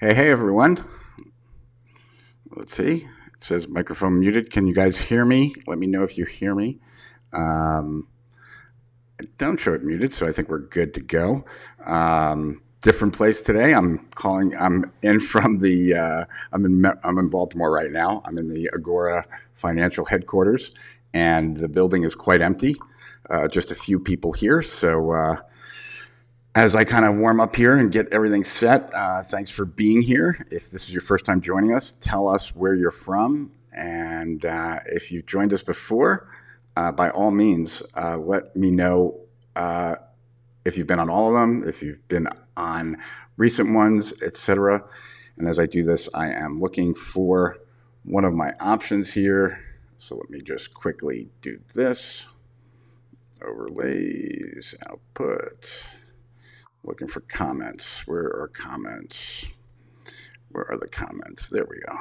Hey, everyone. Let's see. It says microphone muted. Can you guys hear me? Let me know if you hear me. Um, I don't show it muted, so I think we're good to go. Different place today. I'm in from the. I'm in Baltimore right now. I'm in the Agora Financial headquarters, and the building is quite empty. Just a few people here. So as I kind of warm up here and get everything set, thanks for being here. If this is your first time joining us, tell us where you're from. And if you've joined us before, by all means, let me know if you've been on all of them, if you've been on recent ones, etc. And as I do this, I am looking for one of my options here. So let me just quickly do this. Overlays, output. Looking for comments. Where are comments? Where are the comments? There we go.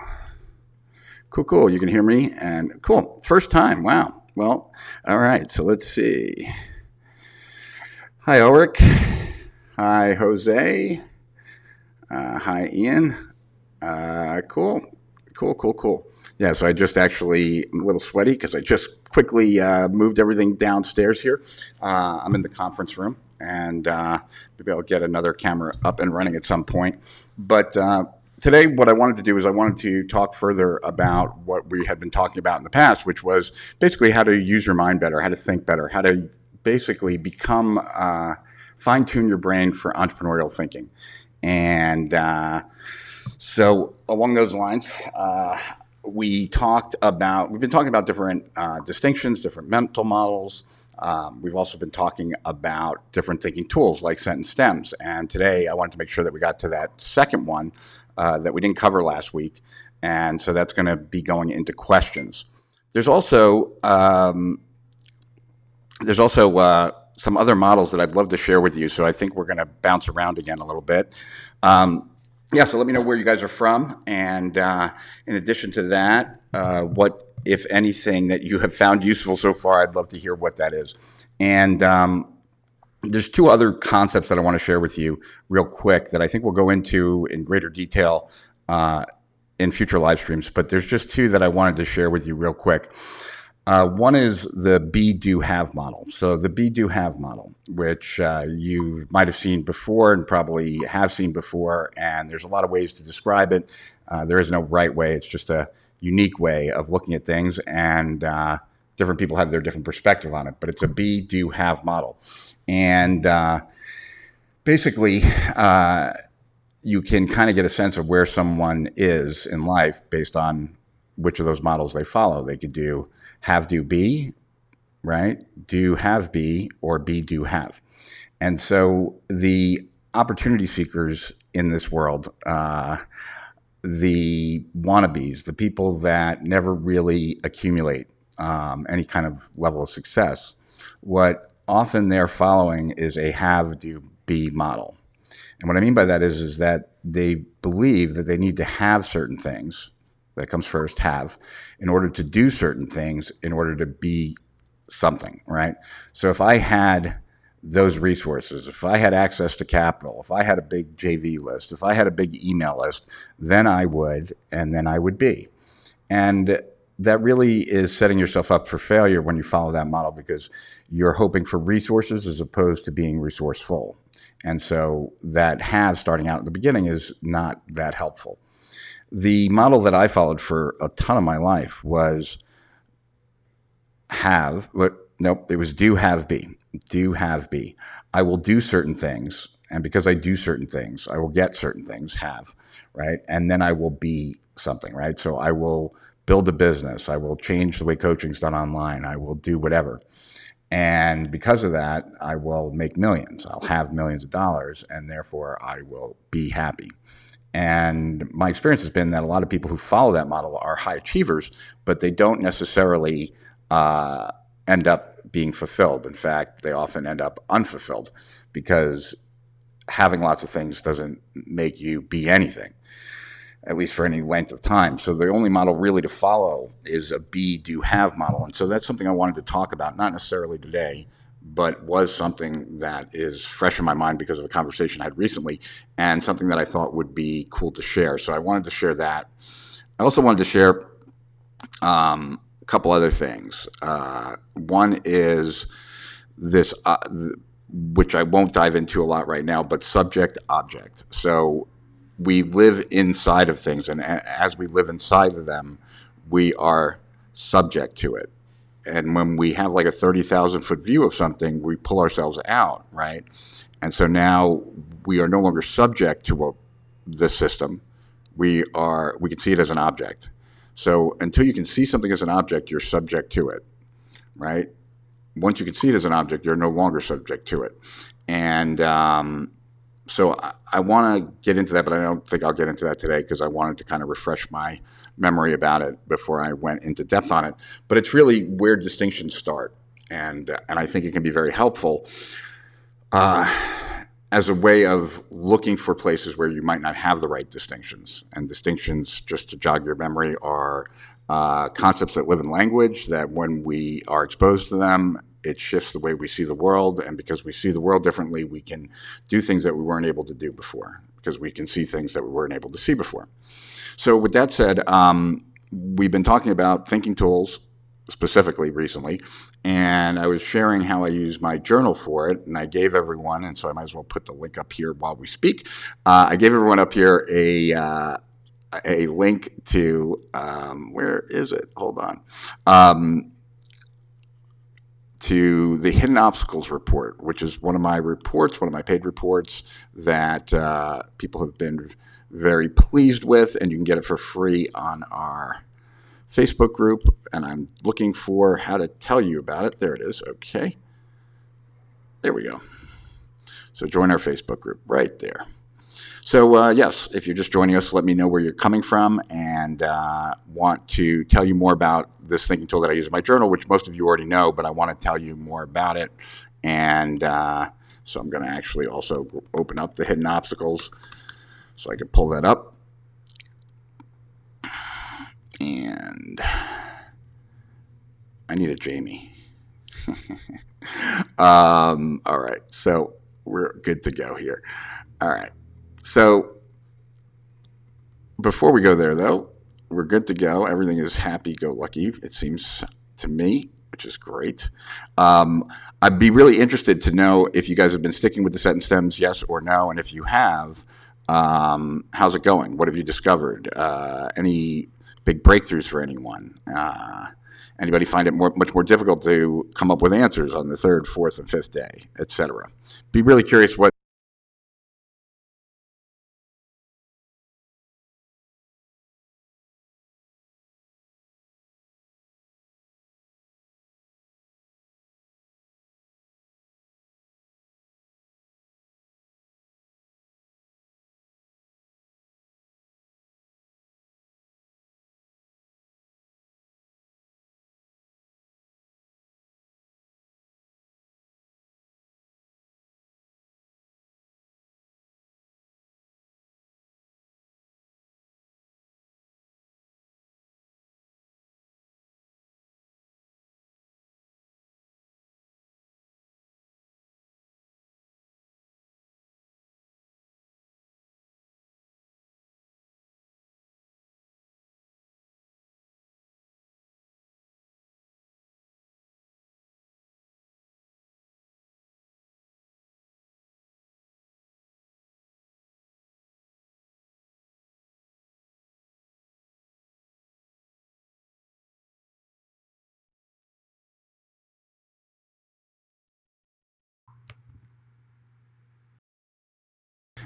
Cool, cool. You can hear me, and cool. First time. Wow. Well, all right. So let's see. Hi, Ulrich. Hi, Jose. Hi, Ian. Cool. Cool, cool, cool. Yeah, so I'm a little sweaty because I just quickly moved everything downstairs here. I'm in the conference room, and maybe I'll get another camera up and running at some point. But today, what I wanted to do is I wanted to talk further about what we had been talking about in the past, which was basically how to use your mind better, how to think better, how to basically become fine-tune your brain for entrepreneurial thinking. And so along those lines, we've been talking about different distinctions, different mental models. We've also been talking about different thinking tools like sentence stems. And today I wanted to make sure that we got to that second one that we didn't cover last week. And so that's going to be going into questions. There's also some other models that I'd love to share with you. So I think we're going to bounce around again a little bit. Yeah, so let me know where you guys are from. And in addition to that, what, if anything, that you have found useful so far, I'd love to hear what that is. And there's two other concepts that I want to share with you real quick that I think we'll go into in greater detail in future live streams. But there's just two that I wanted to share with you real quick. One is the be, do, have model. So the be, do, have model, which you might have seen before and probably have seen before, and there's a lot of ways to describe it. There is no right way. It's just a unique way of looking at things, and different people have their different perspective on it, but it's a be, do, have model. And basically, you can kind of get a sense of where someone is in life based on which of those models they follow. They could do have, do, be, right? Do, have, be, or be, do, have. And so the opportunity seekers in this world, the wannabes, the people that never really accumulate any kind of level of success, what often they're following is a have, do, be model. And what I mean by that is that they believe that they need to have certain things. That comes first, have, in order to do certain things, in order to be something, right? So if I had those resources, if I had access to capital, if I had a big JV list, if I had a big email list, then I would, and then I would be. And that really is setting yourself up for failure when you follow that model, because you're hoping for resources as opposed to being resourceful. And so that have starting out at the beginning is not that helpful. The model that I followed for a ton of my life was have, but nope, it was do, have, be. Do, have, be. I will do certain things, and because I do certain things, I will get certain things, have, right? And then I will be something, right? So I will build a business. I will change the way coaching's done online. I will do whatever. And because of that, I will make millions. I'll have millions of dollars, and therefore I will be happy. And my experience has been that a lot of people who follow that model are high achievers, but they don't necessarily end up being fulfilled. In fact, they often end up unfulfilled because having lots of things doesn't make you be anything, at least for any length of time. So the only model really to follow is a be, do, have model. And so that's something I wanted to talk about, not necessarily today, but was something that is fresh in my mind because of a conversation I had recently and something that I thought would be cool to share. So I wanted to share that. I also wanted to share a couple other things. One is this, which I won't dive into a lot right now, but subject object. So we live inside of things, and as we live inside of them, we are subject to it. And when we have like a 30,000-foot view of something, we pull ourselves out, right? And so now we are no longer subject to the system. We can see it as an object. So until you can see something as an object, you're subject to it, right? Once you can see it as an object, you're no longer subject to it. And so I want to get into that, but I don't think I'll get into that today because I wanted to kind of refresh my memory about it before I went into depth on it. But it's really where distinctions start, and I think it can be very helpful uh, as a way of looking for places where you might not have the right distinctions. And distinctions, just to jog your memory, are concepts that live in language, that when we are exposed to them, it shifts the way we see the world. And because we see the world differently, we can do things that we weren't able to do before, because we can see things that we weren't able to see before. So with that said, we've been talking about thinking tools specifically recently, and I was sharing how I use my journal for it, and I gave everyone, and so I might as well put the link up here while we speak. I gave everyone up here a link to where is it? Hold on. To the Hidden Obstacles report, which is one of my reports, one of my paid reports that people have been very pleased with, and you can get it for free on our Facebook group. And I'm looking for how to tell you about it. There it is. Okay. There we go. So join our Facebook group right there. So yes, if you're just joining us, let me know where you're coming from, and want to tell you more about this thinking tool that I use in my journal, which most of you already know, but I want to tell you more about it. And so I'm going to actually also open up the hidden obstacles so I can pull that up. And I need a Jamie. All right, so we're good to go here. All right. So before we go there, though, we're good to go. Everything is happy-go-lucky, it seems to me, which is great. I'd be really interested to know if you guys have been sticking with the set and stems, yes or no, and if you have, how's it going? What have you discovered? Any big breakthroughs for anyone? Anybody find it much more difficult to come up with answers on the third, fourth, and fifth day, etc.? Be really curious what.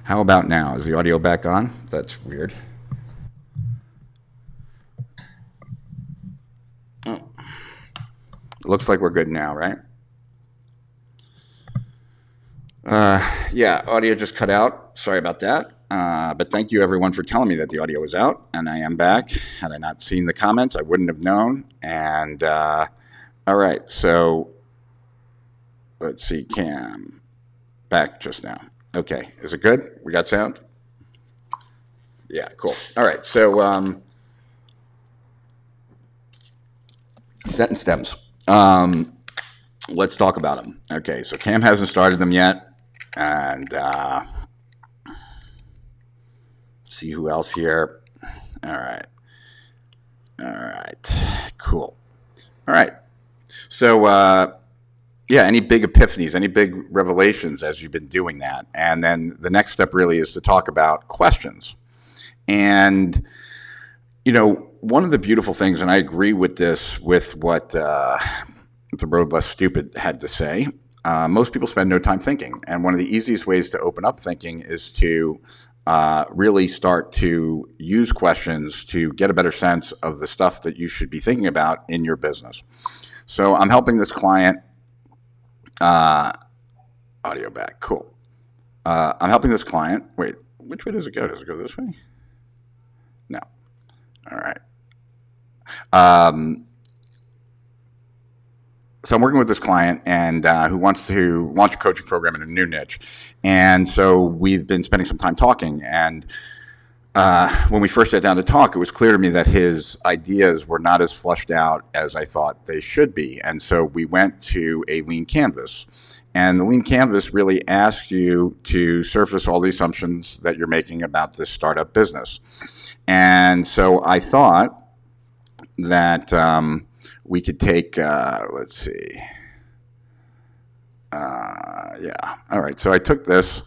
How about now? Is the audio back on? That's weird. Oh. Looks like we're good now, right? Yeah, audio just cut out. Sorry about that. But thank you everyone for telling me that the audio was out, and I am back. Had I not seen the comments, I wouldn't have known. And all right, so let's see, Cam, back just now. Okay, is it good? We got sound? Yeah, cool. All right, so set and stems. let's talk about them. Okay, so Cam hasn't started them yet, and see who else here. All right. All right. Cool. All right. So, yeah, any big epiphanies, any big revelations as you've been doing that? And then the next step really is to talk about questions. And, one of the beautiful things, and I agree with this, with what the Road Less Stupid had to say, most people spend no time thinking. And one of the easiest ways to open up thinking is to really start to use questions to get a better sense of the stuff that you should be thinking about in your business. So I'm helping this client. Audio back. Cool. I'm helping this client. Wait, which way does it go? Does it go this way? No. All right. So I'm working with this client and who wants to launch a coaching program in a new niche. And so we've been spending some time talking. And when we first sat down to talk, it was clear to me that his ideas were not as fleshed out as I thought they should be. And so we went to a lean canvas. And the lean canvas really asks you to surface all the assumptions that you're making about this startup business. And so I thought that we could take, let's see. Yeah. All right. So I took this.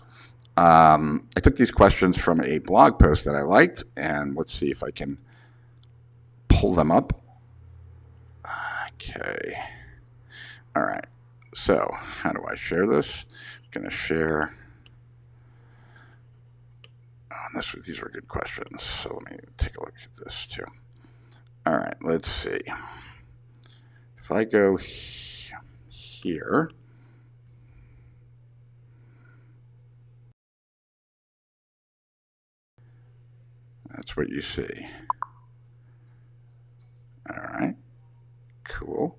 I took these questions from a blog post that I liked, and let's see if I can pull them up. Okay. All right. So how do I share this? I'm going to share. Oh, these were good questions. So let me take a look at this too. All right. Let's see. If I go here. That's what you see. All right, cool.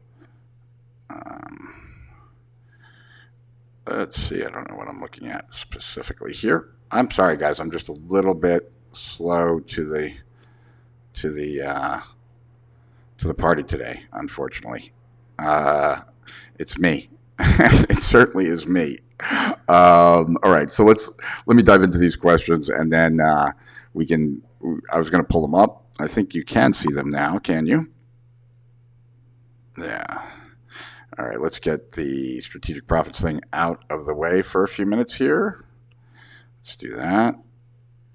Let's see, I don't know what I'm looking at specifically here. I'm sorry, guys, I'm just a little bit slow to the party today, unfortunately. It's me. It certainly is me. All right, so let me dive into these questions, and then we can. I was going to pull them up. I think you can see them now. Can you? Yeah. All right, let's get the strategic profits thing out of the way for a few minutes here. Let's do that.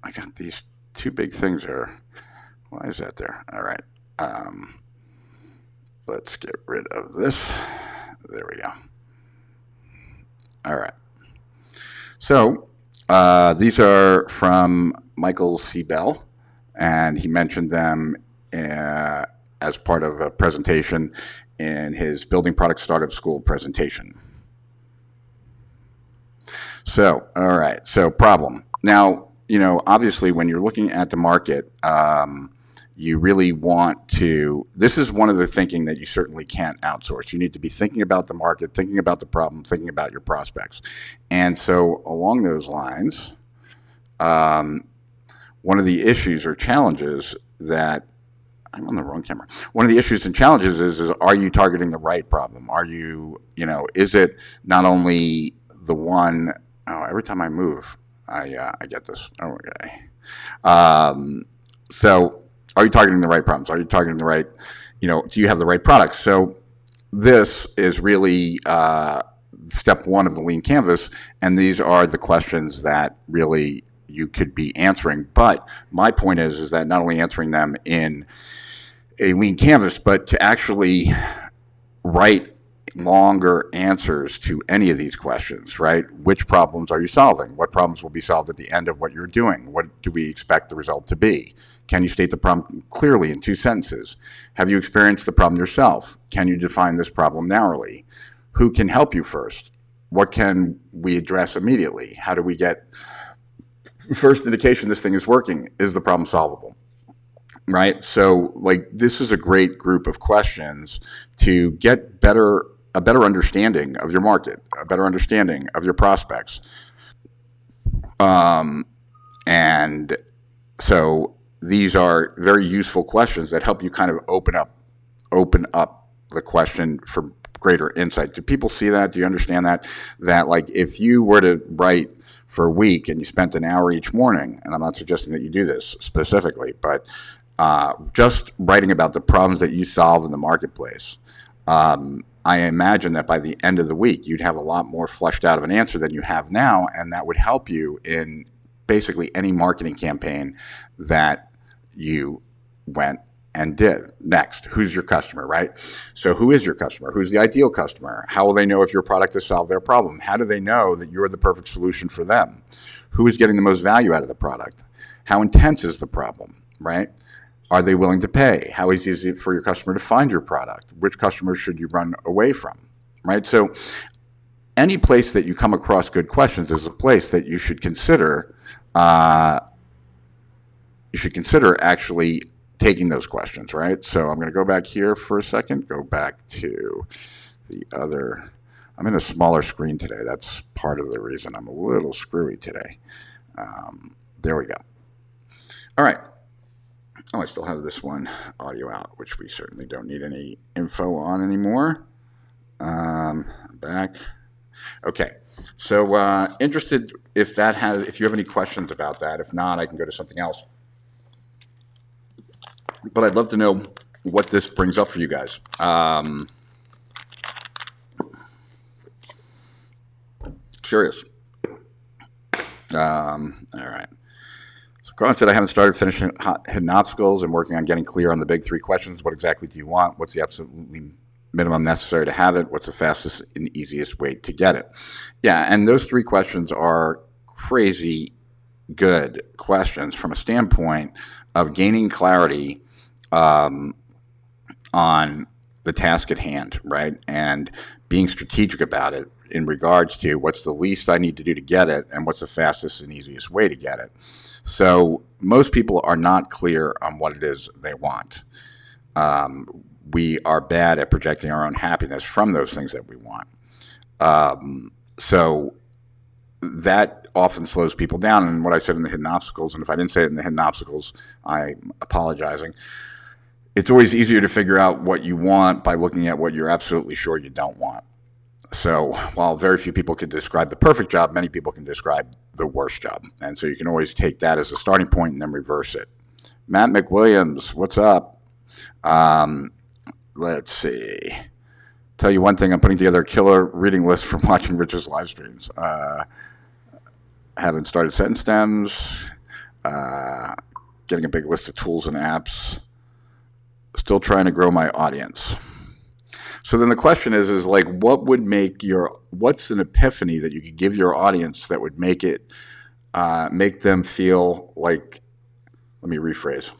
I got these two big things here. Why is that there? All right. Let's get rid of this. There we go. All right. So these are from Michael C. Bell, and he mentioned them as part of a presentation in his Building Product Startup School presentation. So, all right. So, problem. Now, obviously, when you're looking at the market, you really want to. This is one of the thinking that you certainly can't outsource. You need to be thinking about the market, thinking about the problem, thinking about your prospects. And so, along those lines, one of the issues or challenges that I'm on the wrong camera. One of the issues and challenges is are you targeting the right problem? Are you, is it not only the one? Oh, every time I move, I get this. Okay. So are you targeting the right problems? Are you targeting the right, do you have the right products? So this is really step one of the lean canvas, and these are the questions that really you could be answering. But my point is that not only answering them in a lean canvas, but to actually write longer answers to any of these questions, right? Which problems are you solving? What problems will be solved at the end of what you're doing? What do we expect the result to be? Can you state the problem clearly in 2 sentences? Have you experienced the problem yourself? Can you define this problem narrowly? Who can help you first? What can we address immediately? How do we get first indication this thing is working? Is the problem solvable? Right? So this is a great group of questions to get a better understanding of your market, a better understanding of your prospects. And so these are very useful questions that help you kind of open up the question for greater insight. Do people see that? Do you understand that? That like if you were to write for a week and you spent an hour each morning, and I'm not suggesting that you do this specifically, but just writing about the problems that you solve in the marketplace, I imagine that by the end of the week, you'd have a lot more fleshed out of an answer than you have now, and that would help you in basically any marketing campaign that you went and did. Next, who's your customer, right? So who is your customer? Who's the ideal customer? How will they know if your product has solved their problem? How do they know that you're the perfect solution for them? Who is getting the most value out of the product? How intense is the problem, right? Are they willing to pay? How easy is it for your customer to find your product? Which customers should you run away from, right? So any place that you come across good questions is a place that you should consider actually taking those questions, right? So I'm going to go back here for a second, go back to the other. I'm in a smaller screen today. That's part of the reason I'm a little screwy today. There we go. All right. Oh, I still have this one audio out, which we certainly don't need any info on anymore. Back. Okay. So interested if you have any questions about that. If not, I can go to something else. But I'd love to know what this brings up for you guys. Curious. All right. So Carl said, I haven't started finishing hidden obstacles and working on getting clear on the big three questions. What exactly do you want? What's the absolutely minimum necessary to have it? What's the fastest and easiest way to get it? Yeah, and those three questions are crazy good questions from a standpoint of gaining clarity on the task at hand, right? And being strategic about it in regards to what's the least I need to do to get it and what's the fastest and easiest way to get it. So most people are not clear on what it is they want. We are bad at projecting our own happiness from those things that we want. So that often slows people down. And what I said in the hidden obstacles, and if I didn't say it in the hidden obstacles, I'm apologizing. It's always easier to figure out what you want by looking at what you're absolutely sure you don't want. So while very few people can describe the perfect job, many people can describe the worst job. And so you can always take that as a starting point and then reverse it. Matt McWilliams, what's up? Let's see. Tell you one thing, I'm putting together a killer reading list from watching Rich's live streams. Haven't started sentence stems. Getting a big list of tools and apps. Still trying to grow my audience. So then the question is like, what's an epiphany that you could give your audience that would make them feel like, let me rephrase.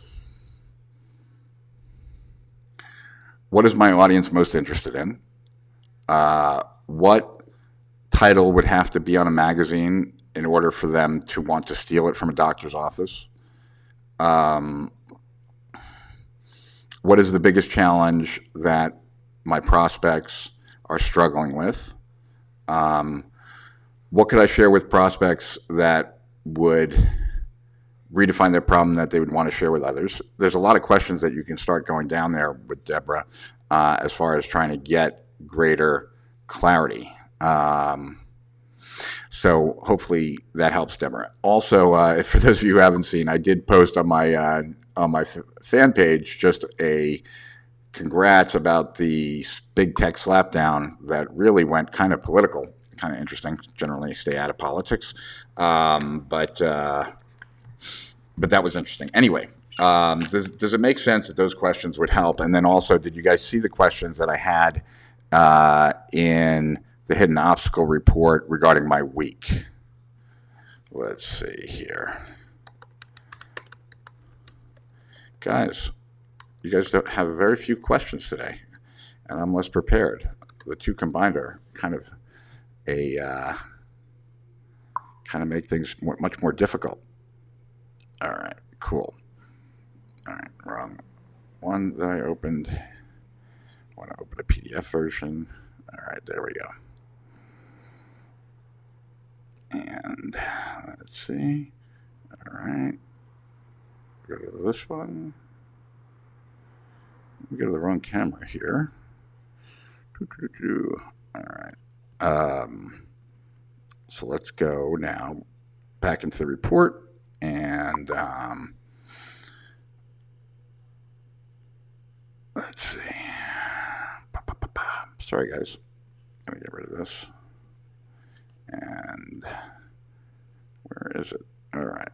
What is my audience most interested in? What title would have to be on a magazine in order for them to want to steal it from a doctor's office? What is the biggest challenge that my prospects are struggling with? What could I share with prospects that would redefine their problem that they would want to share with others? There's a lot of questions that you can start going down there with Deborah as far as trying to get greater clarity. So hopefully that helps, Deborah. Also, for those of you who haven't seen, I did post on my fan page just a congrats about the big tech slapdown that really went kind of political, kind of interesting. Generally stay out of politics, but that was interesting. Anyway, does it make sense that those questions would help? And then also, did you guys see the questions that I had in the hidden obstacle report regarding my week? Let's see here. Guys, you guys don't have very few questions today, and I'm less prepared. The two combined are kind of make things much more difficult. All right, cool. All right, wrong one that I opened. I want to open a PDF version. All right, there we go. And let's see. All right, go to this one. We go to the wrong camera here. All right. So let's go now back into the report and let's see. Sorry, guys. Let me get rid of this. And where is it? All right.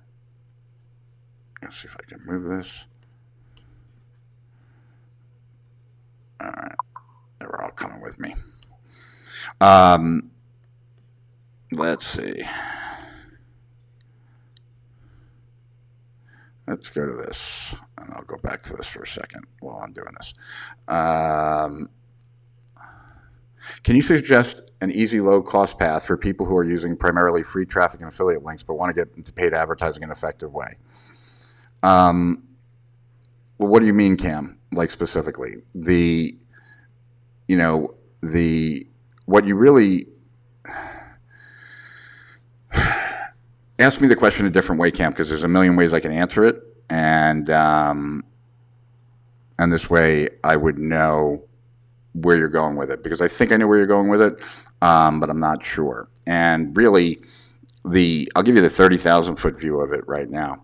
Let's see if I can move this. All right. They were all coming with me. Let's see. Let's go to this, and I'll go back to this for a second while I'm doing this. Can you suggest an easy, low-cost path for people who are using primarily free traffic and affiliate links but want to get into paid advertising in an effective way? Well, what do you mean, Cam? Like specifically, what you really ask me the question a different way, Cam, because there's a million ways I can answer it, and this way I would know where you're going with it, because I think I know where you're going with it, but I'm not sure. And really, I'll give you the 30,000 foot view of it right now.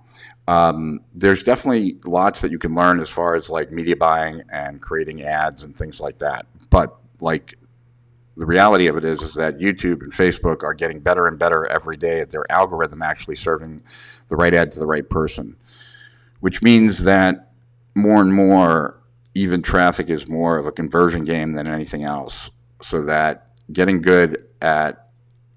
There's definitely lots that you can learn as far as like media buying and creating ads and things like that. But like the reality of it is that YouTube and Facebook are getting better and better every day at their algorithm actually serving the right ad to the right person, which means that more and more, even traffic is more of a conversion game than anything else. So that getting good at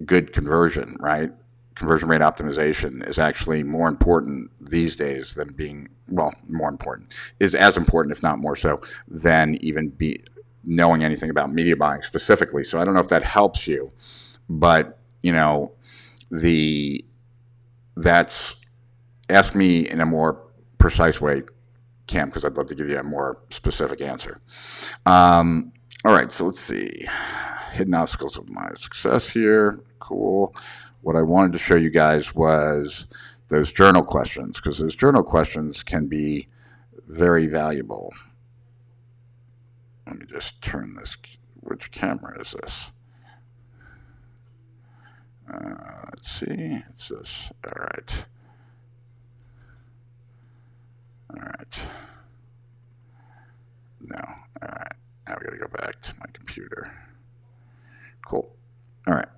good conversion, right? Conversion rate optimization is actually more important these days than more important, is as important, if not more so, than even knowing anything about media buying specifically. So I don't know if that helps you, but ask me in a more precise way, Cam, because I'd love to give you a more specific answer. All right, so let's see. Hidden obstacles of my success here. Cool. What I wanted to show you guys was those journal questions, because those journal questions can be very valuable. Let me just turn this. Which camera is this? Let's see. It's this. All right. All right. No. All right. Now we got to go back to my computer. Cool. All right.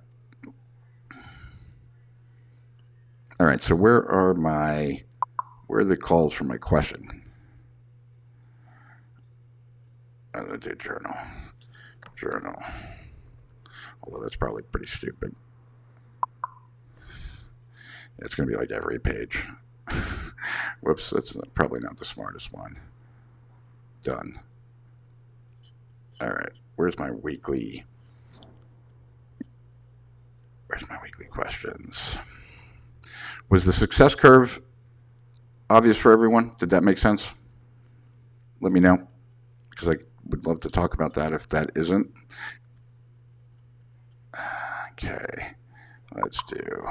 All right. So where are the calls for my question? I'm going to do journal. Although that's probably pretty stupid. It's going to be like every page. Whoops, that's probably not the smartest one. Done. All right, where's my weekly questions? Was the success curve obvious for everyone? Did that make sense? Let me know, because I would love to talk about that if that isn't. Okay, let's do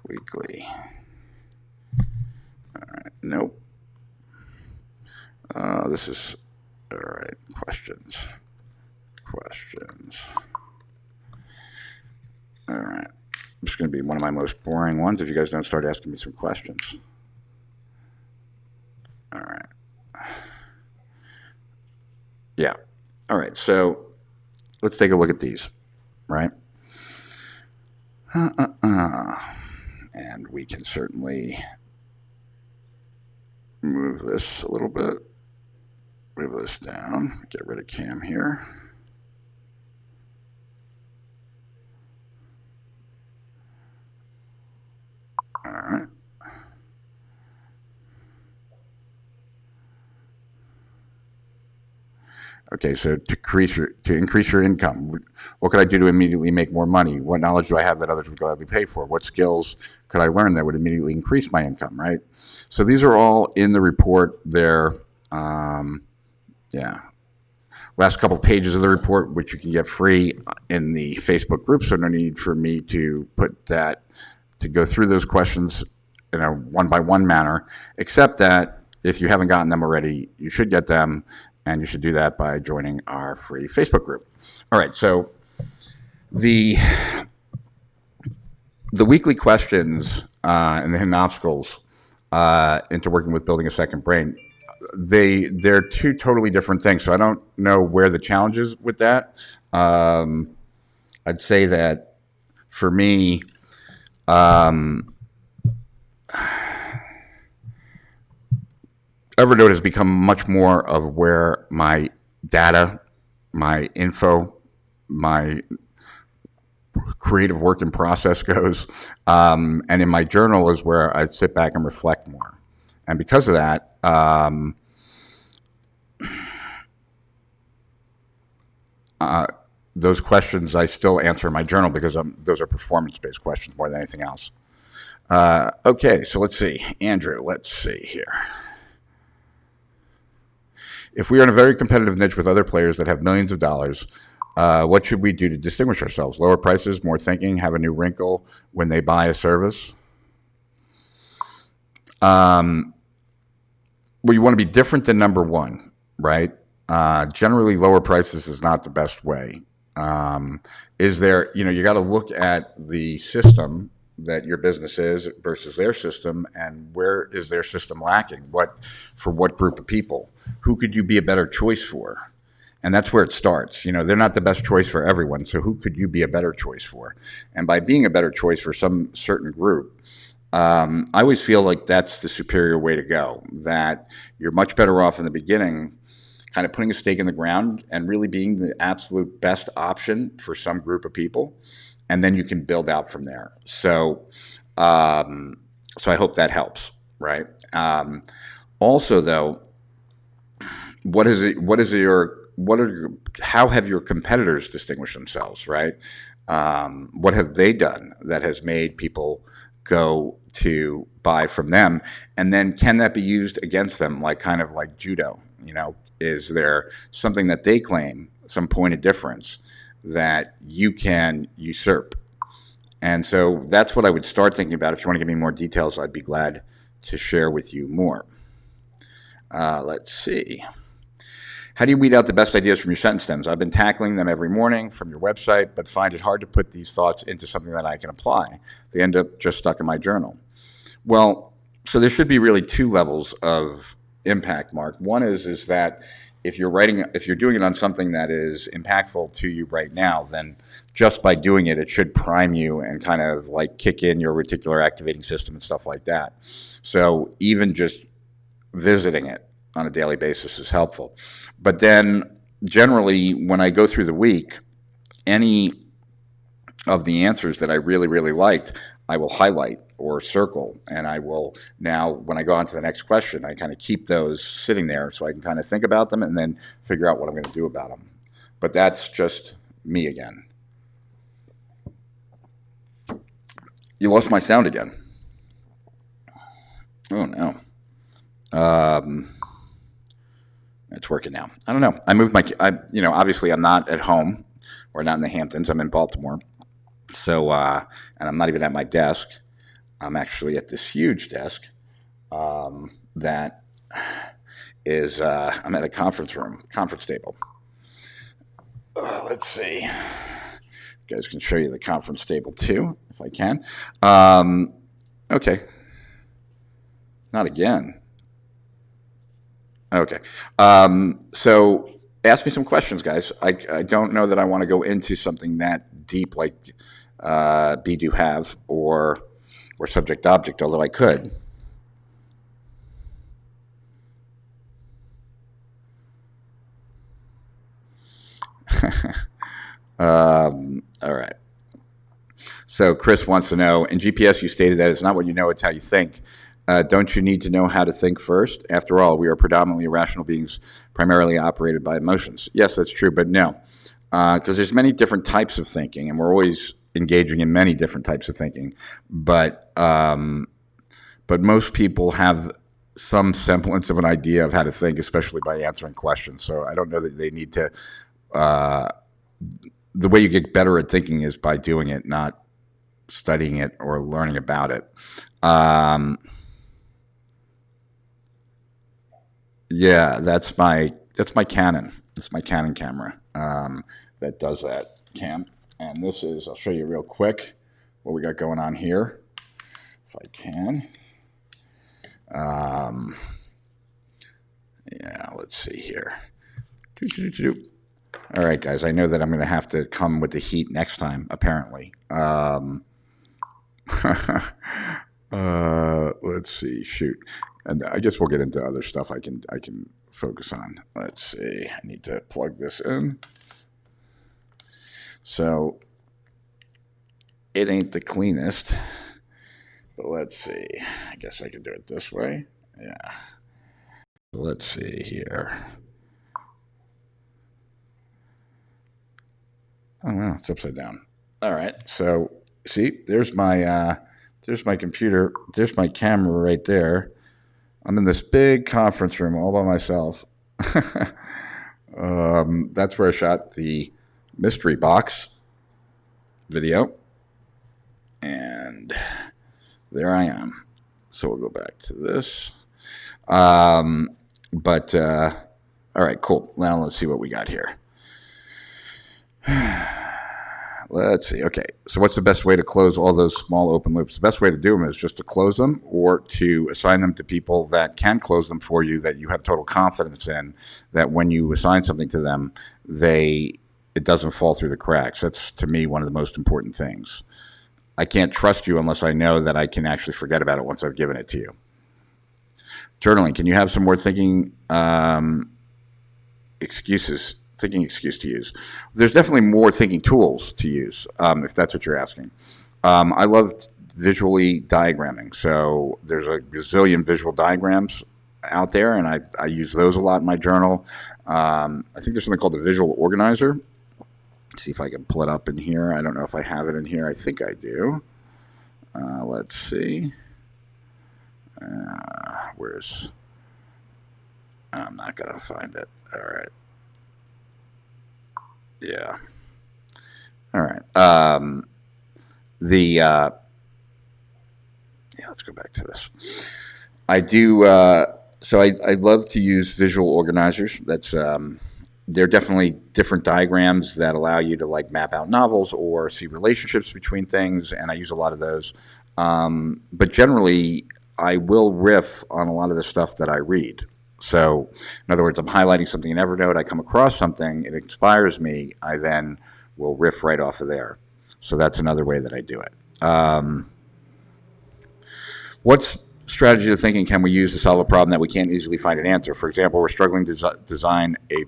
weekly. All right, nope. This is, all right, questions. All right, this is going to be one of my most boring ones if you guys don't start asking me some questions. All right. Yeah. All right, so let's take a look at these, right? And we can certainly move this a little bit, move this down, get rid of Cam here. All right. Okay, so to increase your income, what could I do to immediately make more money? What knowledge do I have that others would gladly pay for? What skills could I learn that would immediately increase my income, right? So these are all in the report there. Yeah. Last couple of pages of the report, which you can get free in the Facebook group, so no need for me to go through those questions in a one-by-one manner, except that if you haven't gotten them already, you should get them. And you should do that by joining our free Facebook group. All right, so the weekly questions and the hidden obstacles into working with building a second brain, they're two totally different things. So I don't know where the challenge is with that. I'd say that for me, Evernote has become much more of where my data, my info, my creative work in process goes. And in my journal is where I sit back and reflect more. And because of that, those questions I still answer in my journal because those are performance-based questions more than anything else. Okay, so let's see. Andrew, let's see here. If we are in a very competitive niche with other players that have millions of dollars, what should we do to distinguish ourselves? Lower prices, more thinking, have a new wrinkle when they buy a service? Well, you want to be different than number one, right? Generally, lower prices is not the best way. Is there, you got to look at the system that your business is versus their system, and where is their system lacking? For what group of people? Who could you be a better choice for? And that's where it starts. They're not the best choice for everyone, so who could you be a better choice for? And by being a better choice for some certain group, I always feel like that's the superior way to go, that you're much better off in the beginning kind of putting a stake in the ground and really being the absolute best option for some group of people, and then you can build out from there. So I hope that helps, right? Also, though, how have your competitors distinguished themselves, right? What have they done that has made people go to buy from them? And then can that be used against them, kind of like judo? Is there something that they claim, some point of difference that you can usurp? And so that's what I would start thinking about. If you want to give me more details, I'd be glad to share with you more. Let's see. How do you weed out the best ideas from your sentence stems? I've been tackling them every morning from your website, but find it hard to put these thoughts into something that I can apply. They end up just stuck in my journal. Well, so there should be really two levels of impact, Mark. One is that if you're doing it on something that is impactful to you right now, then just by doing it, it should prime you and kind of like kick in your reticular activating system and stuff like that. So even just visiting it on a daily basis is helpful. But then generally, when I go through the week, any of the answers that I really, really liked, I will highlight or circle, and I will now, when I go on to the next question, I kind of keep those sitting there so I can kind of think about them and then figure out what I'm going to do about them. But that's just me again. You lost my sound again. Oh no. It's working now. I don't know. I moved obviously I'm not at home or not in the Hamptons. I'm in Baltimore. So, and I'm not even at my desk. I'm actually at this huge desk that is, I'm at a conference table. Let's see. You guys can show you the conference table too, if I can. Okay. Not again. Okay. So ask me some questions, guys. I don't know that I want to go into something that deep like be, do, have, or subject object, although I could. All right. So Chris wants to know, in GPS you stated that it's not what you know, it's how you think. Don't you need to know how to think first? After all, we are predominantly rational beings, primarily operated by emotions. Yes, that's true, but no. Because there's many different types of thinking, and we're always engaging in many different types of thinking. But most people have some semblance of an idea of how to think, especially by answering questions. So I don't know that they need to. The way you get better at thinking is by doing it, not studying it or learning about it. Yeah, that's my that's my Canon. It's my Canon camera that does that cam. And this is, I'll show you real quick what we got going on here, if I can. Yeah, let's see here. All right, guys, I know that I'm going to have to come with the heat next time, apparently. Let's see, shoot. And I guess we'll get into other stuff I can focus on. Let's see, I need to plug this in. So it ain't the cleanest, but let's see. I guess I can do it this way. Yeah. Let's see here. Oh wow, it's upside down. All right, so see, there's my computer, there's my camera right there. I'm in this big conference room all by myself. That's where I shot the mystery box video, and there I am. So we'll go back to this. All right, cool. Now let's see what we got here. Let's see. Okay, so what's the best way to close all those small open loops? The best way to do them is just to close them, or to assign them to people that can close them for you, that you have total confidence in, that when you assign something to them, it doesn't fall through the cracks. That's, to me, one of the most important things. I can't trust you unless I know that I can actually forget about it once I've given it to you. Journaling. Can you have some more thinking excuse to use? There's definitely more thinking tools to use, if that's what you're asking. I love visually diagramming, so there's a gazillion visual diagrams out there, and I use those a lot in my journal. I think there's something called the visual organizer. Let's see if I can pull it up in here. I don't know if I have it in here. I think I do. Let's see. I'm not going to find it. All right. Yeah. All right. Yeah, let's go back to this. I do, so I love to use visual organizers. That's, they're definitely different diagrams that allow you to like map out novels or see relationships between things, and I use a lot of those. But generally, I will riff on a lot of the stuff that I read. So, in other words, I'm highlighting something in Evernote, I come across something, it inspires me, I then will riff right off of there. So that's another way that I do it. What strategy of thinking can we use to solve a problem that we can't easily find an answer? For example, we're struggling to design a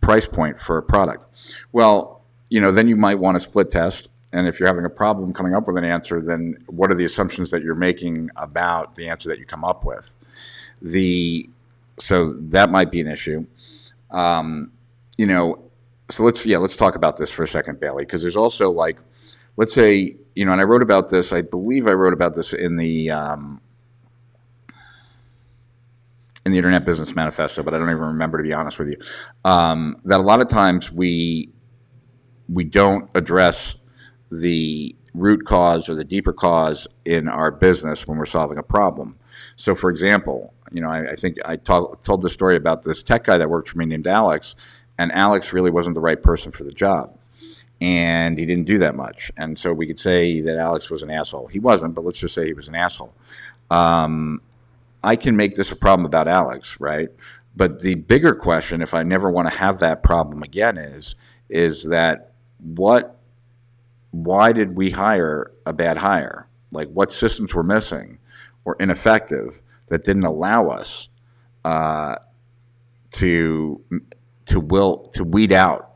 price point for a product. Well, then you might want to split test. And if you're having a problem coming up with an answer, then what are the assumptions that you're making about the answer that you come up with? So that might be an issue. So let's talk about this for a second, Bailey, because there's also like, let's say, and I wrote about this, I believe I wrote about this in the Internet Business Manifesto, but I don't even remember, to be honest with you, that a lot of times we don't address the root cause or the deeper cause in our business when we're solving a problem. So, for example, I think I told the story about this tech guy that worked for me named Alex, and Alex really wasn't the right person for the job, and he didn't do that much. And so we could say that Alex was an asshole. He wasn't, but let's just say he was an asshole. I can make this a problem about Alex, right? But the bigger question, if I never want to have that problem again, is that why did we hire a bad hire? Like, what systems were missing or ineffective that didn't allow us to weed out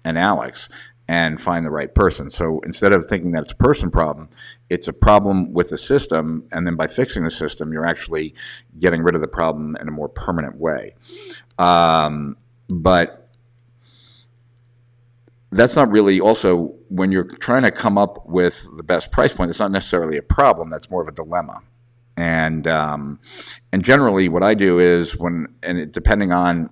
an Alex and find the right person? So instead of thinking that it's a person problem, it's a problem with the system, and then by fixing the system, you're actually getting rid of the problem in a more permanent way. But that's not really, also, when you're trying to come up with the best price point, it's not necessarily a problem, that's more of a dilemma. And generally what I do is depending on,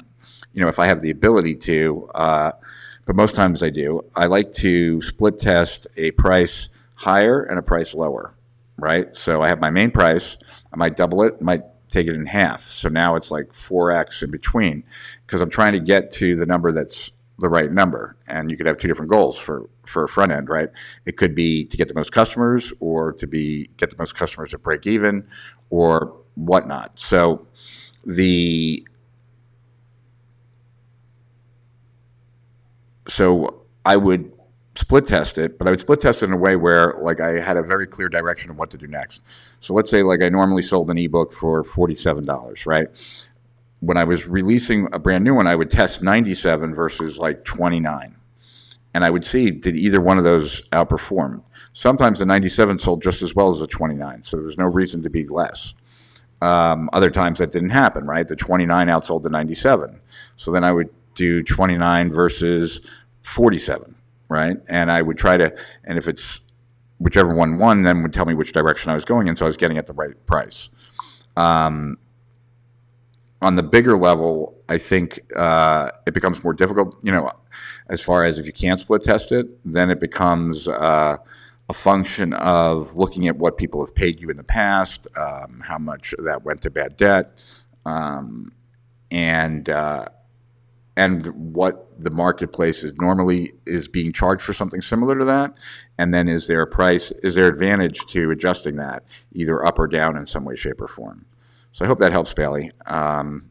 if I have the ability to, but most times I like to split test a price higher and a price lower, right? So I have my main price, I might double it, might take it in half. So now it's like 4x in between, because I'm trying to get to the number that's the right number. And you could have two different goals for a front end, right? It could be to get the most customers, or to get the most customers at break even, or whatnot. So I would split test it, but I would split test it in a way where like I had a very clear direction of what to do next. So let's say like I normally sold an ebook for $47, right? When I was releasing a brand new one, I would test 97 versus like 29. And I would see, did either one of those outperform? Sometimes the 97 sold just as well as the 29, so there was no reason to be less. Other times that didn't happen, right? The 29 outsold the 97. So then I would do 29 versus 47, right? And I would try to, and if it's whichever one won, then would tell me which direction I was going in, so I was getting at the right price. On the bigger level, I think it becomes more difficult, as far as if you can't split test it, then it becomes a function of looking at what people have paid you in the past, how much that went to bad debt, and what the marketplace is being charged for something similar to that, and then is there advantage to adjusting that either up or down in some way, shape, or form. So I hope that helps, Bailey.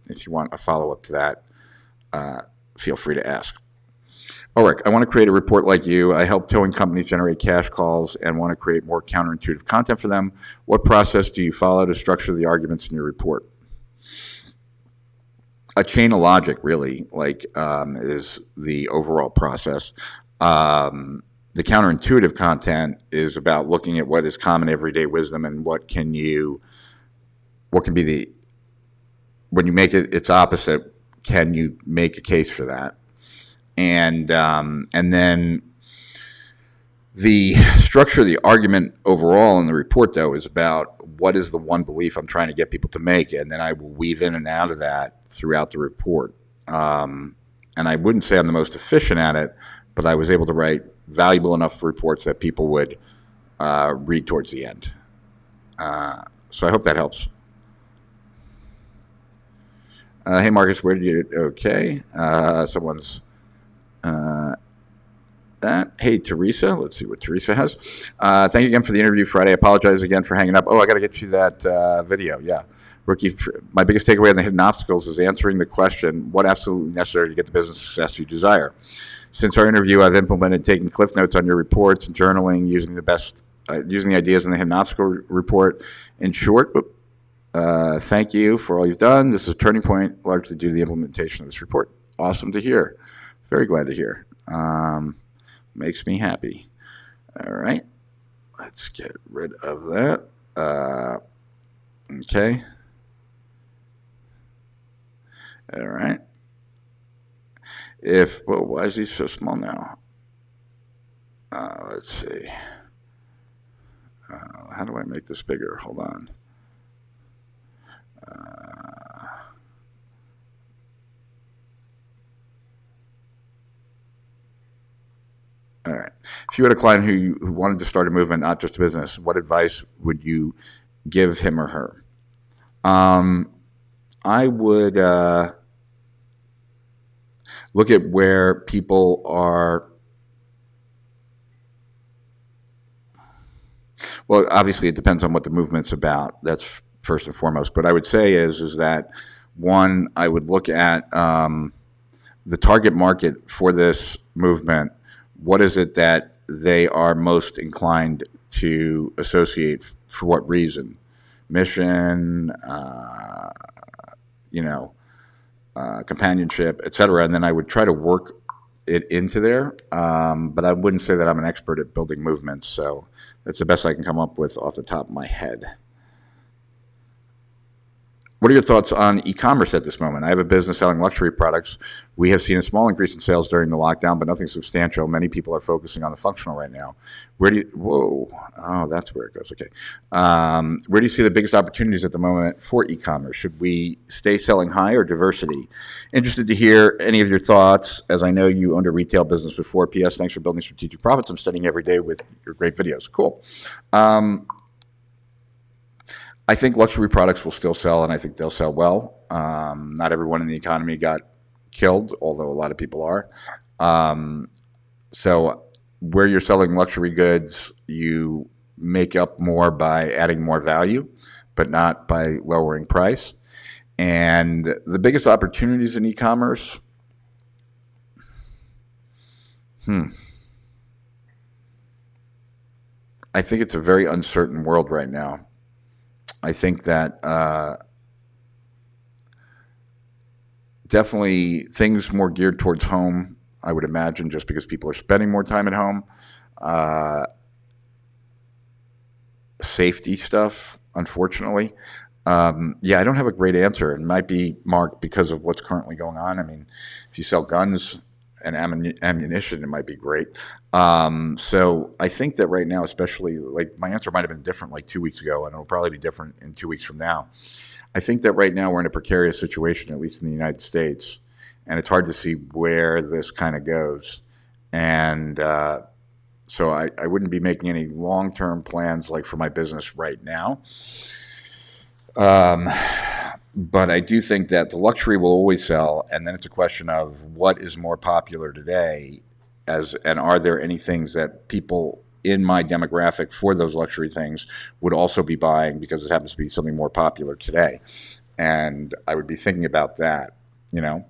If you want a follow-up to that, feel free to ask. Ulrich, I want to create a report like you. I help towing companies generate cash calls and want to create more counterintuitive content for them. What process do you follow to structure the arguments in your report? A chain of logic, really, is the overall process. The counterintuitive content is about looking at what is common everyday wisdom and what can be when you make it its opposite, can you make a case for that? And then the structure of the argument overall in the report, though, is about what is the one belief I'm trying to get people to make, and then I will weave in and out of that throughout the report. And I wouldn't say I'm the most efficient at it, but I was able to write valuable enough reports that people would read towards the end. So I hope that helps. Hey, Marcus, where did you... Okay. Someone's... that. Hey, Teresa. Let's see what Teresa has. Thank you again for the interview Friday. I apologize again for hanging up. Oh, I got to get you that video. Yeah. Rookie, my biggest takeaway on the hidden obstacles is answering the question, what absolutely necessary to get the business success you desire? Since our interview, I've implemented taking cliff notes on your reports and journaling, using the ideas in the hidden obstacle report. In short, thank you for all you've done. This is a turning point, largely due to the implementation of this report. Awesome to hear. Very glad to hear. Makes me happy. All right. Let's get rid of that. Okay. All right. Why is he so small now? Let's see. How do I make this bigger? Hold on. All right. If you had a client who wanted to start a movement, not just a business, what advice would you give him or her? I would look at where people are. Well, obviously, it depends on what the movement's about. That's first and foremost. But I would say is that, one, I would look at the target market for this movement. What is it that they are most inclined to associate? For what reason? Mission, companionship, etc. And then I would try to work it into there. But I wouldn't say that I'm an expert at building movements. So that's the best I can come up with off the top of my head. What are your thoughts on e-commerce at this moment? I have a business selling luxury products. We have seen a small increase in sales during the lockdown, but nothing substantial. Many people are focusing on the functional right now. That's where it goes. Okay. Where do you see the biggest opportunities at the moment for e-commerce? Should we stay selling high or diversity? Interested to hear any of your thoughts, as I know you owned a retail business before. P.S. Thanks for building strategic profits. I'm studying every day with your great videos. Cool. I think luxury products will still sell, and I think they'll sell well. Not everyone in the economy got killed, although a lot of people are. Um, so where you're selling luxury goods, you make up more by adding more value, but not by lowering price. And the biggest opportunities in e-commerce, hmm, I think it's a very uncertain world right now. I think that definitely things more geared towards home, I would imagine, just because people are spending more time at home. Uh, Safety stuff, unfortunately. Yeah, I don't have a great answer. It might be, Mark, because of what's currently going on. I mean, if you sell guns and ammunition, it might be great. So I think that right now, especially, like my answer might have been different like 2 weeks ago, and it'll probably be different in 2 weeks from now. I think that right now we're in a precarious situation, at least in the United States, and it's hard to see where this kind of goes. And so I wouldn't be making any long-term plans like for my business right now. Um, but I do think that the luxury will always sell, and then it's a question of what is more popular today, and are there any things that people in my demographic for those luxury things would also be buying because it happens to be something more popular today, and I would be thinking about that, you know,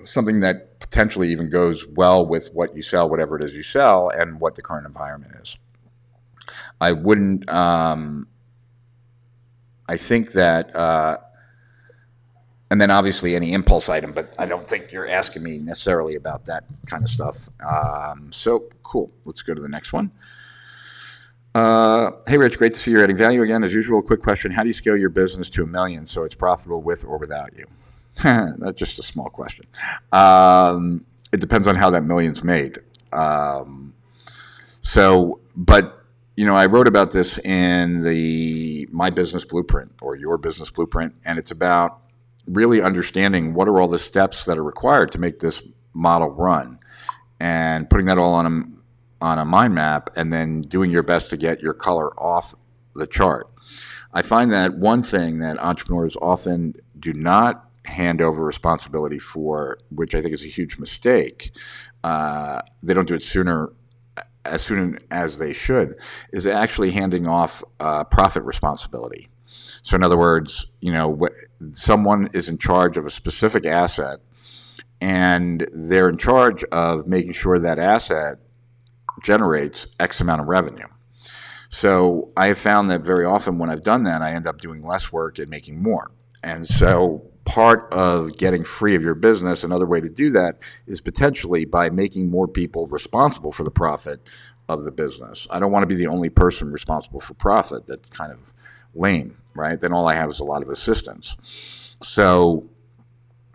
something that potentially even goes well with what you sell, whatever it is you sell, and what the current environment is. I wouldn't. I think that, and then obviously any impulse item, but I don't think you're asking me necessarily about that kind of stuff. So cool. Let's go to the next one. Hey, Rich, great to see you're adding value again. As usual, quick question. How do you scale your business to $1 million so it's profitable with or without you? That's just a small question. It depends on how that million's made. But you know, I wrote about this in the My Business Blueprint or Your Business Blueprint, and it's about really understanding what are all the steps that are required to make this model run, and putting that all on a mind map, and then doing your best to get your color off the chart. I find that one thing that entrepreneurs often do not hand over responsibility for, which I think is a huge mistake, they don't do it as soon as they should, is actually handing off profit responsibility. So in other words, you know, someone is in charge of a specific asset, and they're in charge of making sure that asset generates X amount of revenue. So I have found that very often when I've done that, I end up doing less work and making more. And so part of getting free of your business, another way to do that is potentially by making more people responsible for the profit of the business. I don't want to be the only person responsible for profit. That's kind of lame, right? Then all I have is a lot of assistants. So,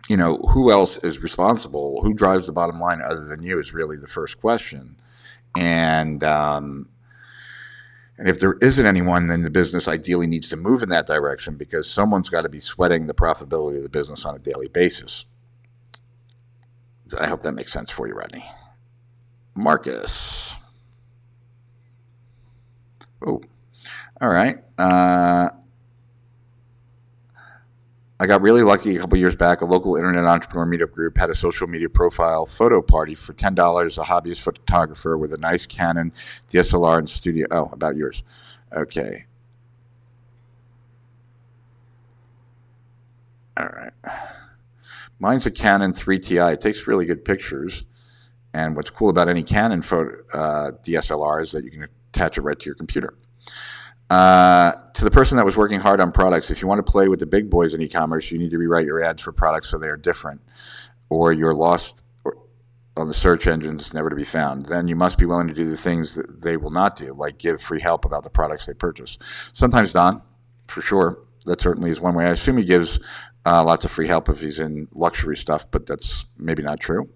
you know, who else is responsible? Who drives the bottom line other than you is really the first question. And if there isn't anyone, then the business ideally needs to move in that direction, because someone's got to be sweating the profitability of the business on a daily basis. I hope that makes sense for you, Rodney. Marcus. Oh, all right. I got really lucky a couple years back. A local internet entrepreneur meetup group had a social media profile photo party for $10. A hobbyist photographer with a nice Canon DSLR and studio. Oh, about yours. Okay. All right. Mine's a Canon 3 Ti. It takes really good pictures. And what's cool about any Canon DSLR is that you can attach it right to your computer. To the person that was working hard on products, if you want to play with the big boys in e-commerce, you need to rewrite your ads for products so they are different, or you're lost on the search engines, never to be found. Then you must be willing to do the things that they will not do, like give free help about the products they purchase. Sometimes Don, for sure, that certainly is one way. I assume he gives lots of free help if he's in luxury stuff, but that's maybe not true.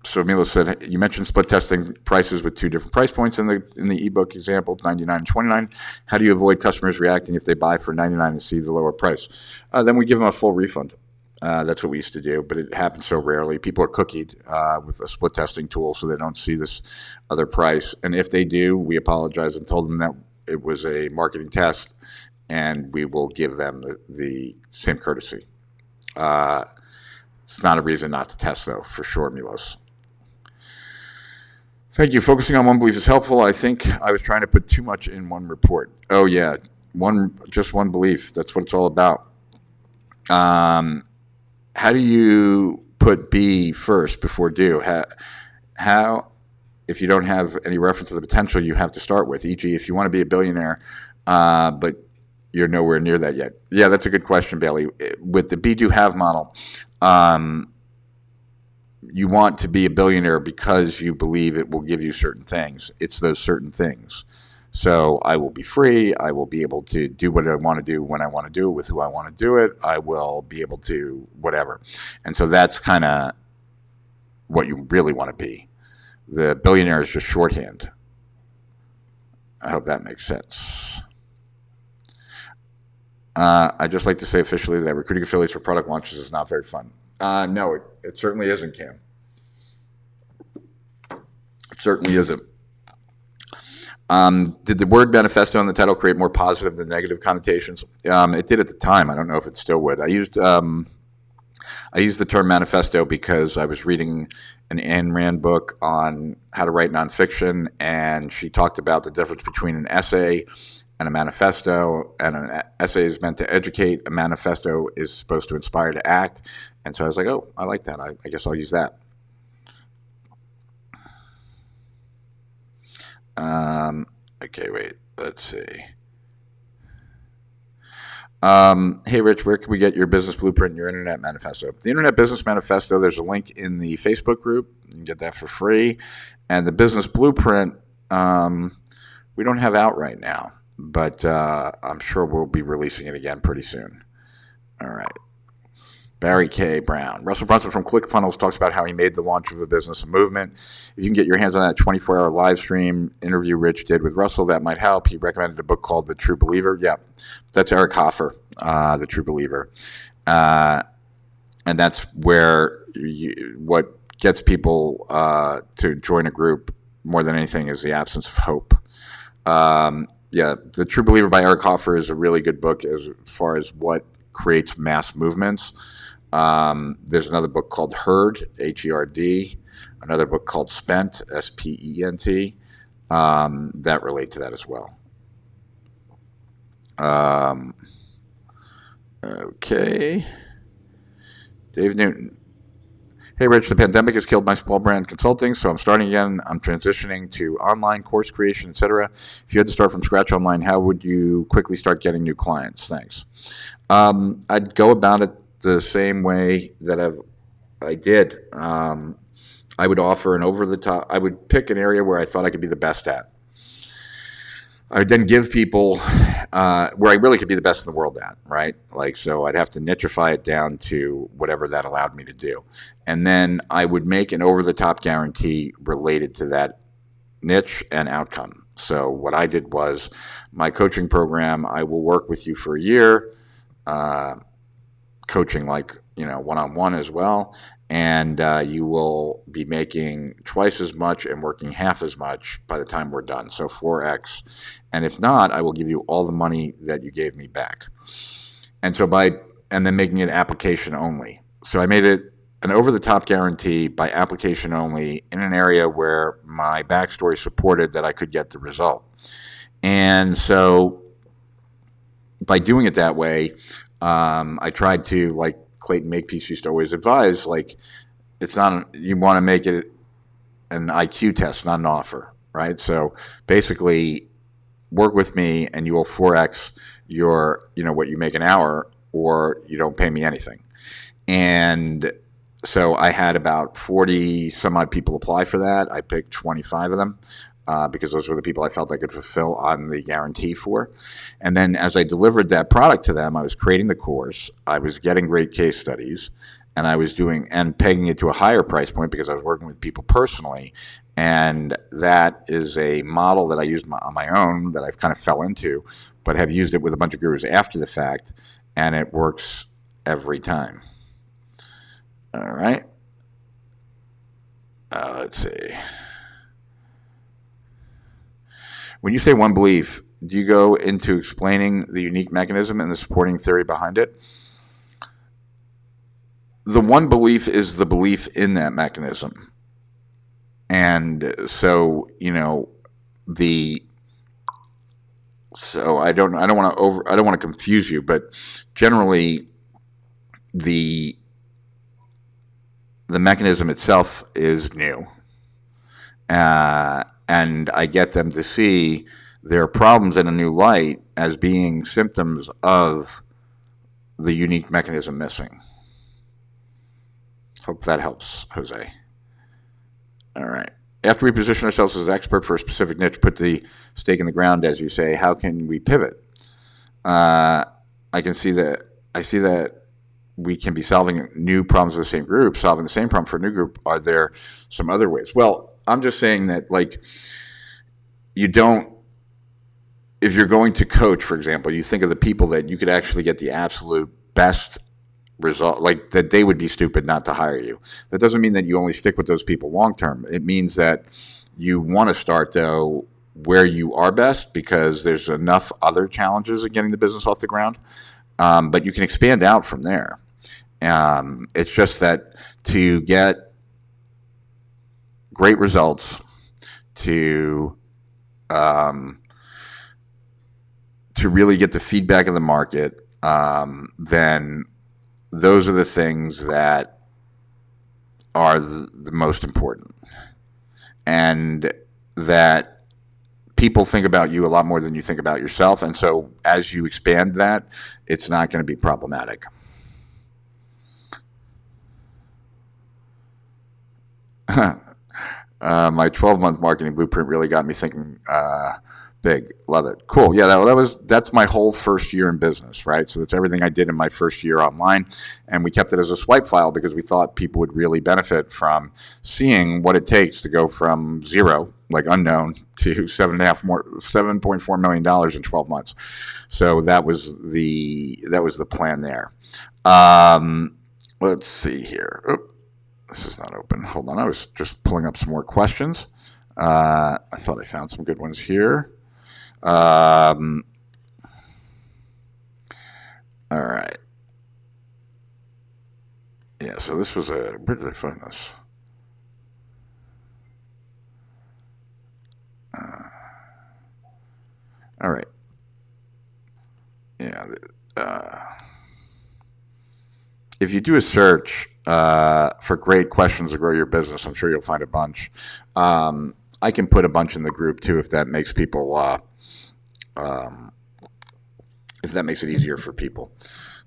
So Mila said, you mentioned split testing prices with two different price points in the ebook example, 99 and 29. How do you avoid customers reacting if they buy for 99 and see the lower price? Then we give them a full refund. That's what we used to do, but it happens so rarely. People are cookied with a split testing tool, so they don't see this other price. And if they do, we apologize and told them that it was a marketing test, and we will give them the same courtesy. Uh, it's not a reason not to test, though, for sure, Milos. Thank you. Focusing on one belief is helpful. I think I was trying to put too much in one report. Oh yeah, just one belief. That's what it's all about. Um, how do you put be first before do? How if you don't have any reference to the potential you have to start with, e.g., if you want to be a billionaire, but you're nowhere near that yet. Yeah, that's a good question, Bailey. With the be do have model, you want to be a billionaire because you believe it will give you certain things. It's those certain things. So I will be free. I will be able to do what I want to do when I want to do it with who I want to do it. I will be able to whatever. And so that's kind of what you really want to be. The billionaire is just shorthand. I hope that makes sense. I'd just like to say officially that recruiting affiliates for product launches is not very fun. No, it certainly isn't, Cam. It certainly isn't. Did the word manifesto in the title create more positive than negative connotations? It did at the time. I don't know if it still would. I used the term manifesto because I was reading an Ayn Rand book on how to write nonfiction, and she talked about the difference between an essay and a manifesto. And an essay is meant to educate. A manifesto is supposed to inspire to act. And so I was like, oh, I like that. I guess I'll use that. Okay, wait. Let's see. Hey, Rich, where can we get your business blueprint and your internet manifesto? The internet business manifesto, there's a link in the Facebook group. You can get that for free. And the business blueprint, we don't have out right now, but I'm sure we'll be releasing it again pretty soon. All right. Barry K. Brown. Russell Brunson from ClickFunnels talks about how he made the launch of a business a movement. If you can get your hands on that 24-hour live stream interview Rich did with Russell, that might help. He recommended a book called The True Believer. Yeah, that's Eric Hoffer, The True Believer. And that's where what gets people to join a group more than anything is the absence of hope. Yeah, The True Believer by Eric Hoffer is a really good book as far as what creates mass movements. There's another book called Herd, H-E-R-D, another book called Spent, S-P-E-N-T, that relate to that as well. Okay. Dave Newton. Hey, Rich, the pandemic has killed my small brand consulting, so I'm starting again. I'm transitioning to online course creation, etc. If you had to start from scratch online, how would you quickly start getting new clients? Thanks. I'd go about it the same way that I did. I would offer an over-the-top. I would pick an area where I thought I could be the best at. I would then give people where I really could be the best in the world at, right? Like, so I'd have to nichify it down to whatever that allowed me to do. And then I would make an over-the-top guarantee related to that niche and outcome. So what I did was my coaching program, I will work with you for a year, coaching like, one-on-one as well. And you will be making twice as much and working half as much by the time we're done. So 4x. And if not, I will give you all the money that you gave me back. And so and then making it application only. So I made it an over-the-top guarantee by application only in an area where my backstory supported that I could get the result. And so by doing it that way, I tried to, like Clayton Makepeace used to always advise, like, it's not, you want to make it an IQ test, not an offer, right? So basically, work with me and you will 4x your, what you make an hour, or you don't pay me anything. And so I had about 40 some odd people apply for that. I picked 25 of them because those were the people I felt I could fulfill on the guarantee for. And then as I delivered that product to them, I was creating the course, I was getting great case studies, and I was doing and pegging it to a higher price point because I was working with people personally. And that is a model that I used on my own that I've kind of fell into, but have used it with a bunch of gurus after the fact, and it works every time. All right. Let's see. When you say one belief, do you go into explaining the unique mechanism and the supporting theory behind it? The one belief is the belief in that mechanism. And so, the so I don't want to confuse you, but generally the the mechanism itself is new. And I get them to see their problems in a new light as being symptoms of the unique mechanism missing. Hope that helps, Jose. All right. After we position ourselves as an expert for a specific niche, put the stake in the ground, as you say, how can we pivot? I see that we can be solving new problems with the same group, solving the same problem for a new group. Are there some other ways? Well, I'm just saying that, like, you don't, if you're going to coach, for example, you think of the people that you could actually get the absolute best result, like that they would be stupid not to hire you. That doesn't mean that you only stick with those people long term. It means that you want to start, though, where you are best, because there's enough other challenges in getting the business off the ground. But you can expand out from there. It's just that to get great results, to really get the feedback of the market, then those are the things that are the most important. And that people think about you a lot more than you think about yourself. And so as you expand that, it's not going to be problematic. My 12-month marketing blueprint really got me thinking big. Love it. Cool. Yeah, that's my whole first year in business, right? So that's everything I did in my first year online, and we kept it as a swipe file because we thought people would really benefit from seeing what it takes to go from zero, like unknown, to $7.4 million in 12 months. So that was the plan there. Let's see here. Oop. This is not open. Hold on. I was just pulling up some more questions. I thought I found some good ones here. All right. Yeah, so this was where did I find this? All right. Yeah. If you do a search for great questions to grow your business, I'm sure you'll find a bunch. I can put a bunch in the group too if that makes people if that makes it easier for people.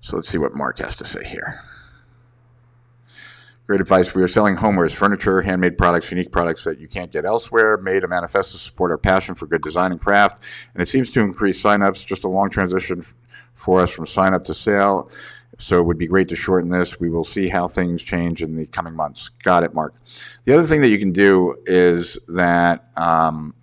So let's see what Mark has to say here. Great advice. We are selling homewares, furniture, handmade products, unique products that you can't get elsewhere, made a manifest to support our passion for good design and craft, and it seems to increase signups. Just a long transition for us from sign up to sale. So it would be great to shorten this. We will see how things change in the coming months. Got it, Mark. The other thing that you can do is that, and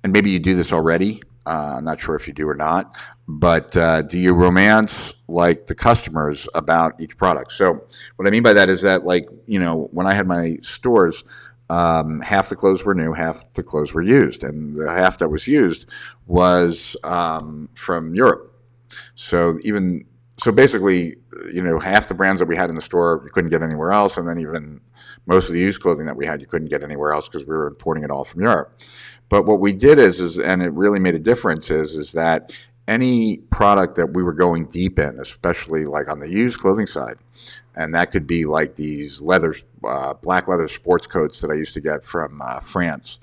maybe you do this already, I'm not sure if you do or not, but do you romance like the customers about each product? So what I mean by that is that, like, when I had my stores, half the clothes were new, half the clothes were used, and the half that was used was from Europe. So basically, half the brands that we had in the store you couldn't get anywhere else, and then even most of the used clothing that we had you couldn't get anywhere else because we were importing it all from Europe. But what we did is and it really made a difference, is that any product that we were going deep in, especially like on the used clothing side, and that could be like these black leather sports coats that I used to get from France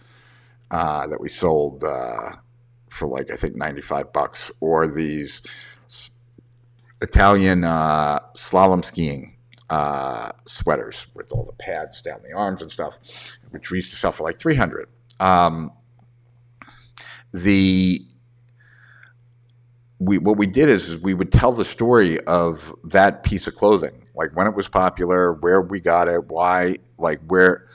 that we sold for like I think $95, or these Italian slalom skiing sweaters with all the pads down the arms and stuff, which we used to sell for like $300. What we did is we would tell the story of that piece of clothing, like when it was popular, where we got it, why, like where,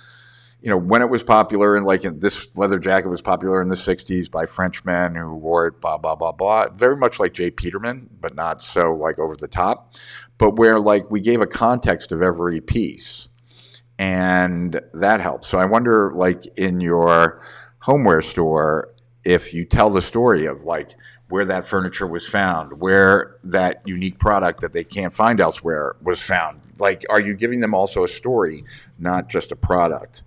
when it was popular, and like this leather jacket was popular in the 60s by Frenchmen who wore it, blah, blah, blah, blah. Very much like J. Peterman, but not so like over the top. But where like we gave a context of every piece, and that helps. So I wonder, like in your homeware store, if you tell the story of like where that furniture was found, where that unique product that they can't find elsewhere was found. Like, are you giving them also a story, not just a product?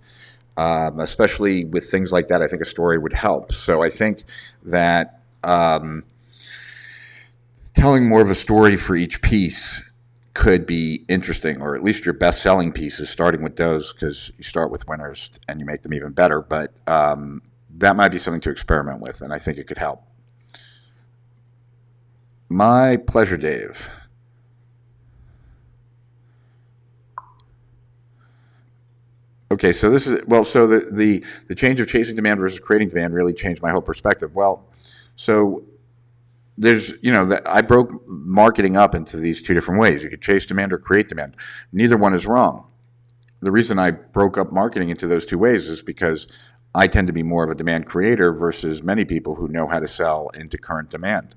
Especially with things like that, I think a story would help. So I think that telling more of a story for each piece could be interesting, or at least your best-selling pieces, starting with those, because you start with winners and you make them even better. But that might be something to experiment with, and I think it could help. My pleasure, Dave. Okay, so this is, well, so the change of chasing demand versus creating demand really changed my whole perspective. Well, so there's, I broke marketing up into these two different ways. You could chase demand or create demand. Neither one is wrong. The reason I broke up marketing into those two ways is because I tend to be more of a demand creator versus many people who know how to sell into current demand.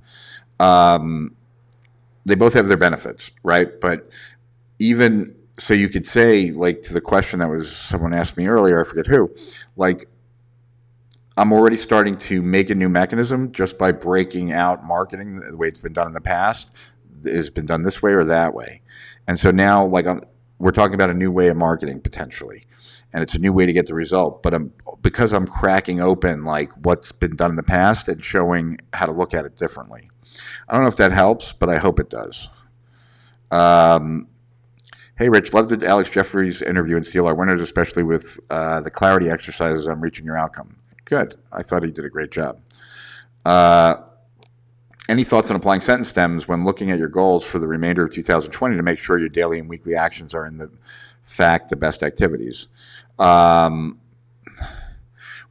They both have their benefits, right? But even so, you could say, like, to the question that was someone asked me earlier, I forget who, like, I'm already starting to make a new mechanism just by breaking out marketing the way it's been done in the past. It's been done this way or that way. And so now, like, we're talking about a new way of marketing potentially, and it's a new way to get the result. But because I'm cracking open like what's been done in the past and showing how to look at it differently. I don't know if that helps, but I hope it does. Hey, Rich, loved the Alex Jeffries interview and Steal Our Winners, especially with the clarity exercises on reaching your outcome. Good. I thought he did a great job. Any thoughts on applying sentence stems when looking at your goals for the remainder of 2020 to make sure your daily and weekly actions are in fact the best activities? Well,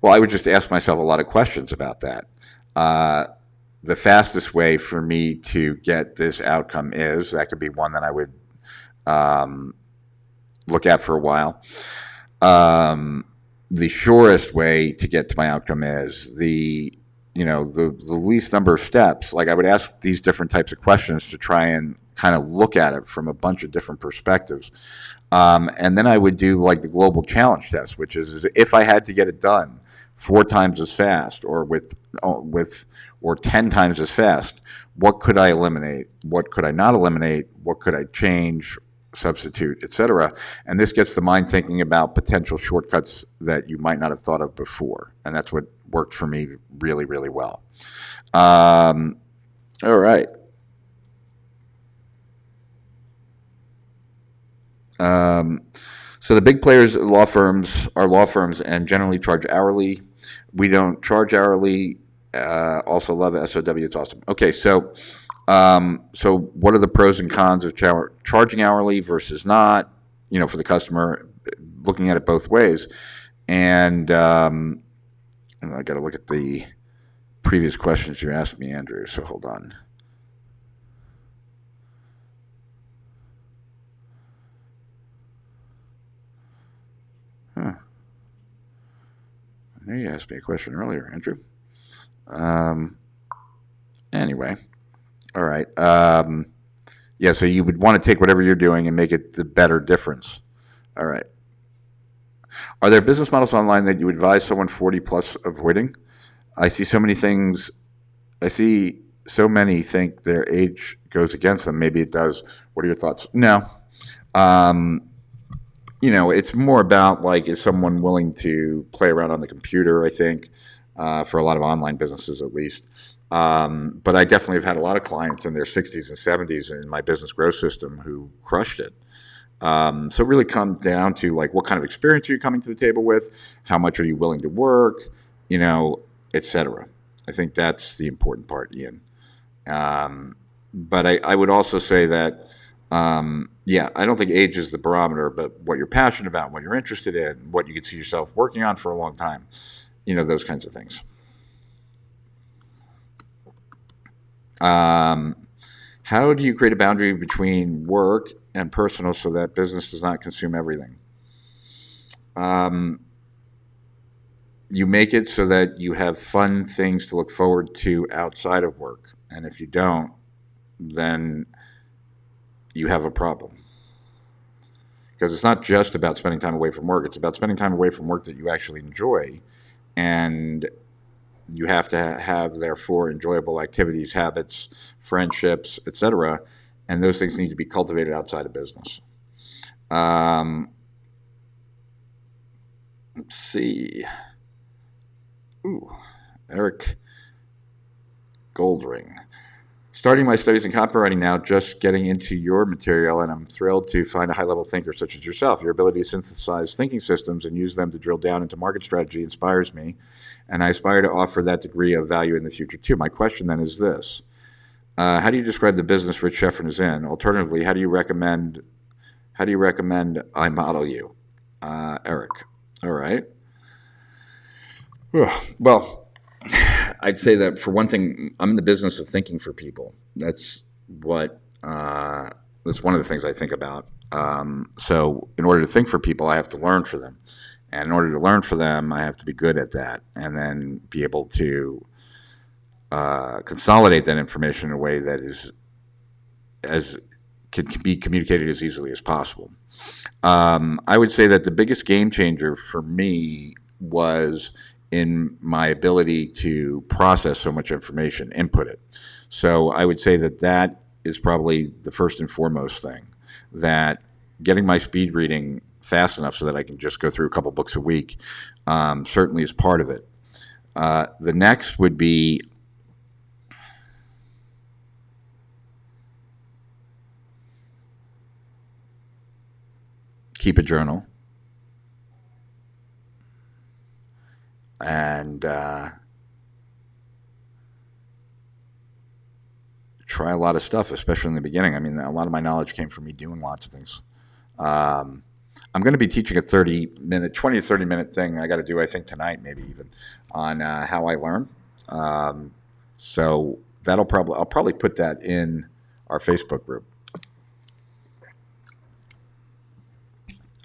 I would just ask myself a lot of questions about that. The fastest way for me to get this outcome is, that could be one that I would look at for a while. The surest way to get to my outcome is the least number of steps. Like, I would ask these different types of questions to try and kind of look at it from a bunch of different perspectives. And then I would do like the global challenge test, which is if I had to get it done 4 times as fast or or 10 times as fast, what could I eliminate? What could I not eliminate? What could I change, substitute, etc.? And this gets the mind thinking about potential shortcuts that you might not have thought of before. And that's what worked for me really, really well. All right. So the big players, law firms, are law firms and generally charge hourly. We don't charge hourly. Also love SOW. It's awesome. Okay, so what are the pros and cons of charging hourly versus not? For the customer, looking at it both ways. And I got to look at the previous questions you asked me, Andrew. So hold on. Huh. I knew you asked me a question earlier, Andrew. Anyway, all right. Yeah, so you would want to take whatever you're doing and make it the better difference. All right. Are there business models online that you advise someone 40 plus avoiding? I see so many things. I see so many think their age goes against them. Maybe it does. What are your thoughts? No. It's more about, like, is someone willing to play around on the computer, I think, for a lot of online businesses at least. But I definitely have had a lot of clients in their 60s and 70s in my business growth system who crushed it. So it really comes down to, like, what kind of experience are you coming to the table with? How much are you willing to work? Et cetera. I think that's the important part, Ian. But I would also say that, I don't think age is the barometer, but what you're passionate about, what you're interested in, what you could see yourself working on for a long time, those kinds of things. How do you create a boundary between work and personal so that business does not consume everything? you make it so that you have fun things to look forward to outside of work. And if you don't, then you have a problem. Because it's not just about spending time away from work, it's about spending time away from work that you actually enjoy. And you have to have, therefore, enjoyable activities, habits, friendships, etc. And those things need to be cultivated outside of business. Let's see. Ooh, Eric Goldring. Starting my studies in copywriting now, just getting into your material, and I'm thrilled to find a high-level thinker such as yourself. Your ability to synthesize thinking systems and use them to drill down into market strategy inspires me, and I aspire to offer that degree of value in the future too. My question then is this. How do you describe the business Rich Sheffrin is in? Alternatively, how do you recommend I model you? Eric. All right. Well, I'd say that for one thing, I'm in the business of thinking for people. That's what that's one of the things I think about. So in order to think for people, I have to learn for them, and in order to learn for them, I have to be good at that, and then be able to consolidate that information in a way that is as can be communicated as easily as possible. I would say that the biggest game changer for me was in my ability to process so much information, input it. So I would say that that is probably the first and foremost thing, that getting my speed reading fast enough so that I can just go through a couple books a week certainly is part of it. The next would be keep a journal. And try a lot of stuff, especially in the beginning. I mean, a lot of my knowledge came from me doing lots of things. I'm going to be teaching a 20 to 30 minute thing I got to do, I think, tonight, maybe even, on how I learn. So I'll probably put that in our Facebook group.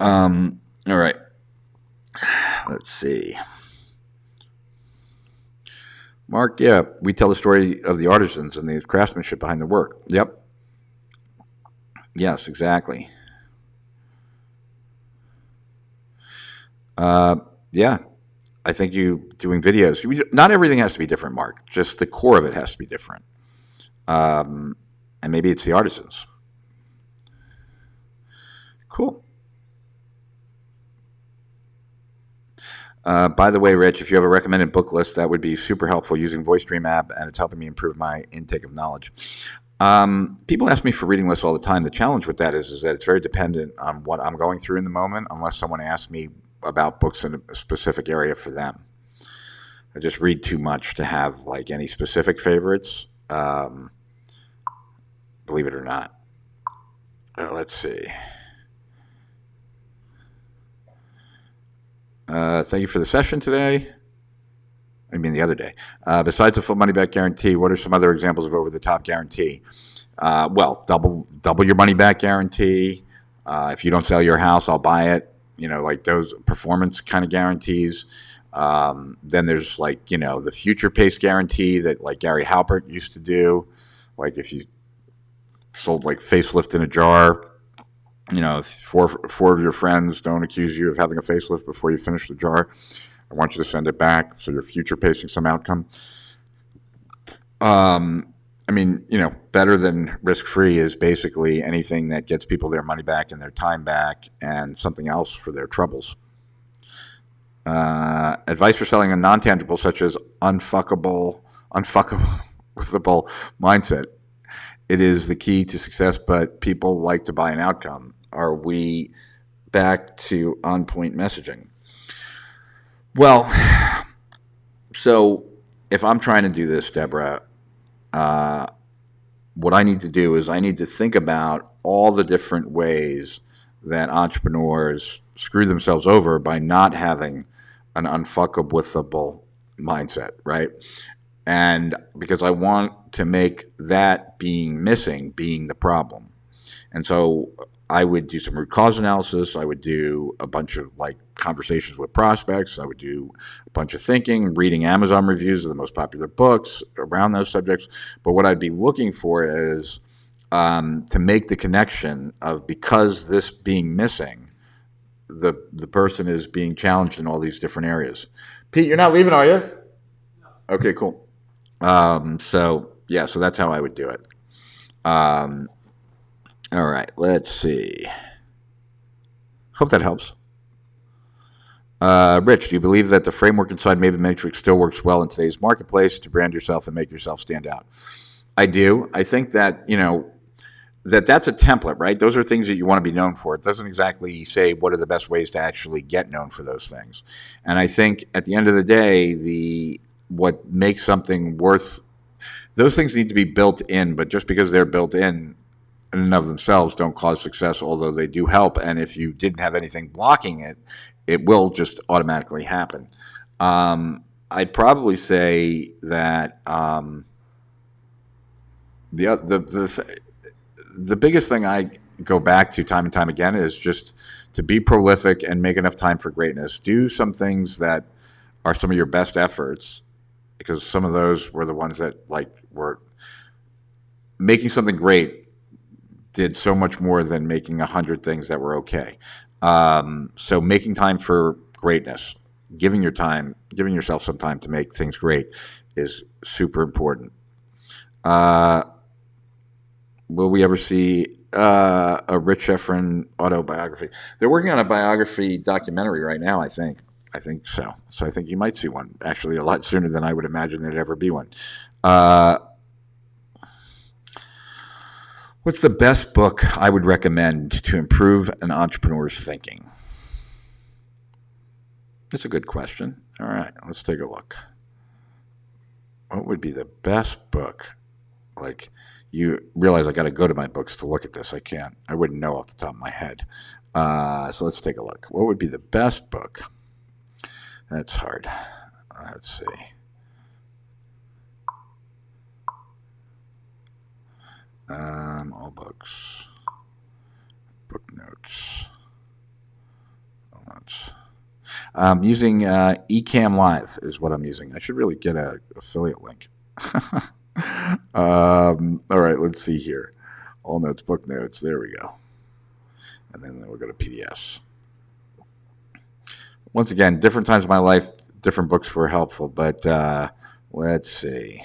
All right. Let's see. Mark, yeah, we tell the story of the artisans and the craftsmanship behind the work. Yep. Yes, exactly. Yeah, I think you doing videos. Not everything has to be different, Mark. Just the core of it has to be different. And maybe it's the artisans. Cool. By the way, Rich, if you have a recommended book list, that would be super helpful using VoiceStream app, and it's helping me improve my intake of knowledge. People ask me for reading lists all the time. The challenge with that is that it's very dependent on what I'm going through in the moment, unless someone asks me about books in a specific area for them. I just read too much to have like any specific favorites, believe it or not. Let's see. Thank you for the session today. I mean, the other day. Besides the full money back guarantee, what are some other examples of over the top guarantee? Well, double your money back guarantee. If you don't sell your house, I'll buy it. You know, like those performance kind of guarantees. Then there's like, you know, the future pace guarantee that like Gary Halpert used to do. Like if you sold like facelift in a jar, you know, if four of your friends don't accuse you of having a facelift before you finish the jar, I want you to send it back so you're future pacing some outcome. I mean, you know, better than risk-free is basically anything that gets people their money back and their time back and something else for their troubles. Advice for selling a non-tangible such as unfuckable mindset. It is the key to success, but people like to buy an outcome. Are we back to on-point messaging? Well, so if I'm trying to do this, Deborah, what I need to do is I need to think about all the different ways that entrepreneurs screw themselves over by not having an unfuckable mindset, right? And because I want to make that being missing being the problem. And so I would do some root cause analysis. I would do a bunch of like conversations with prospects. I would do a bunch of thinking, reading Amazon reviews of the most popular books around those subjects. But what I'd be looking for is to make the connection of, because this being missing, the person is being challenged in all these different areas. Pete, you're not leaving, are you? Okay, cool. So yeah, so that's how I would do it. Um, all right, let's see. Hope that helps. Rich, do you believe that the framework inside Maven Matrix still works well in today's marketplace to brand yourself and make yourself stand out? I do. I think that, that's a template, right? Those are things that you want to be known for. It doesn't exactly say what are the best ways to actually get known for those things. And I think at the end of the day, what makes something worth, those things need to be built in, but just because they're built in and of themselves don't cause success, although they do help. And if you didn't have anything blocking it, it will just automatically happen. I'd probably say that the biggest thing I go back to time and time again is just to be prolific and make enough time for greatness. Do some things that are some of your best efforts, because some of those were the ones that were making something great did so much more than making 100 things that were okay. So making time for greatness, giving yourself some time to make things great is super important. Will we ever see a Rich Efron autobiography? They're working on a biography documentary right now, I think. I think so. So I think you might see one, actually, a lot sooner than I would imagine there'd ever be one. What's the best book I would recommend to improve an entrepreneur's thinking? That's a good question. All right, let's take a look. What would be the best book? Like, you realize I got to go to my books to look at this. I wouldn't know off the top of my head. So let's take a look. What would be the best book? That's hard. Let's see. All books. Book notes. I'm using Ecamm Live is what I'm using. I should really get an affiliate link. All right, let's see here. All notes, book notes. There we go. And then we'll go to PDFs. Once again, different times of my life, different books were helpful, but let's see.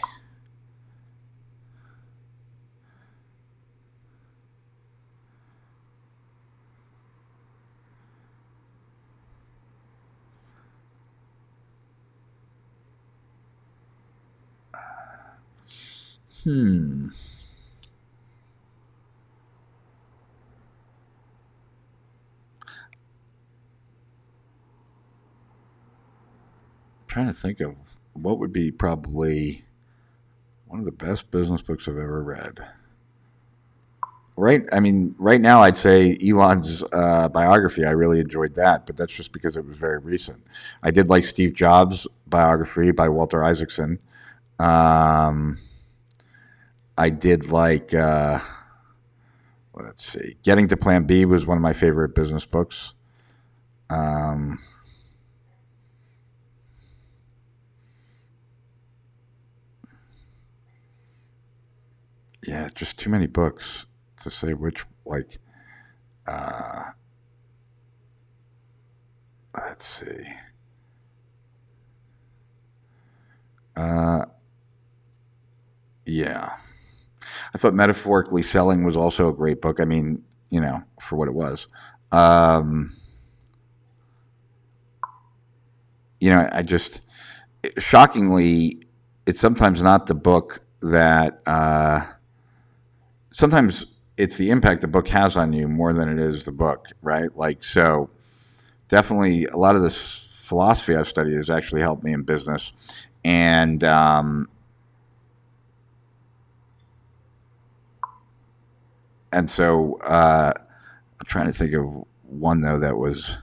Trying to think of what would be probably one of the best business books I've ever read. Right now I'd say Elon's biography. I really enjoyed that, but that's just because it was very recent. I did like Steve Jobs' biography by Walter Isaacson. I did like, let's see, Getting to Plan B was one of my favorite business books. Yeah, just too many books to say which, let's see. Yeah. I thought Metaphorically Selling was also a great book. I mean, for what it was. I just, shockingly, it's sometimes not the book that, sometimes it's the impact the book has on you more than it is the book, right? So definitely a lot of this philosophy I've studied has actually helped me in business. And, so I'm trying to think of one, though, that was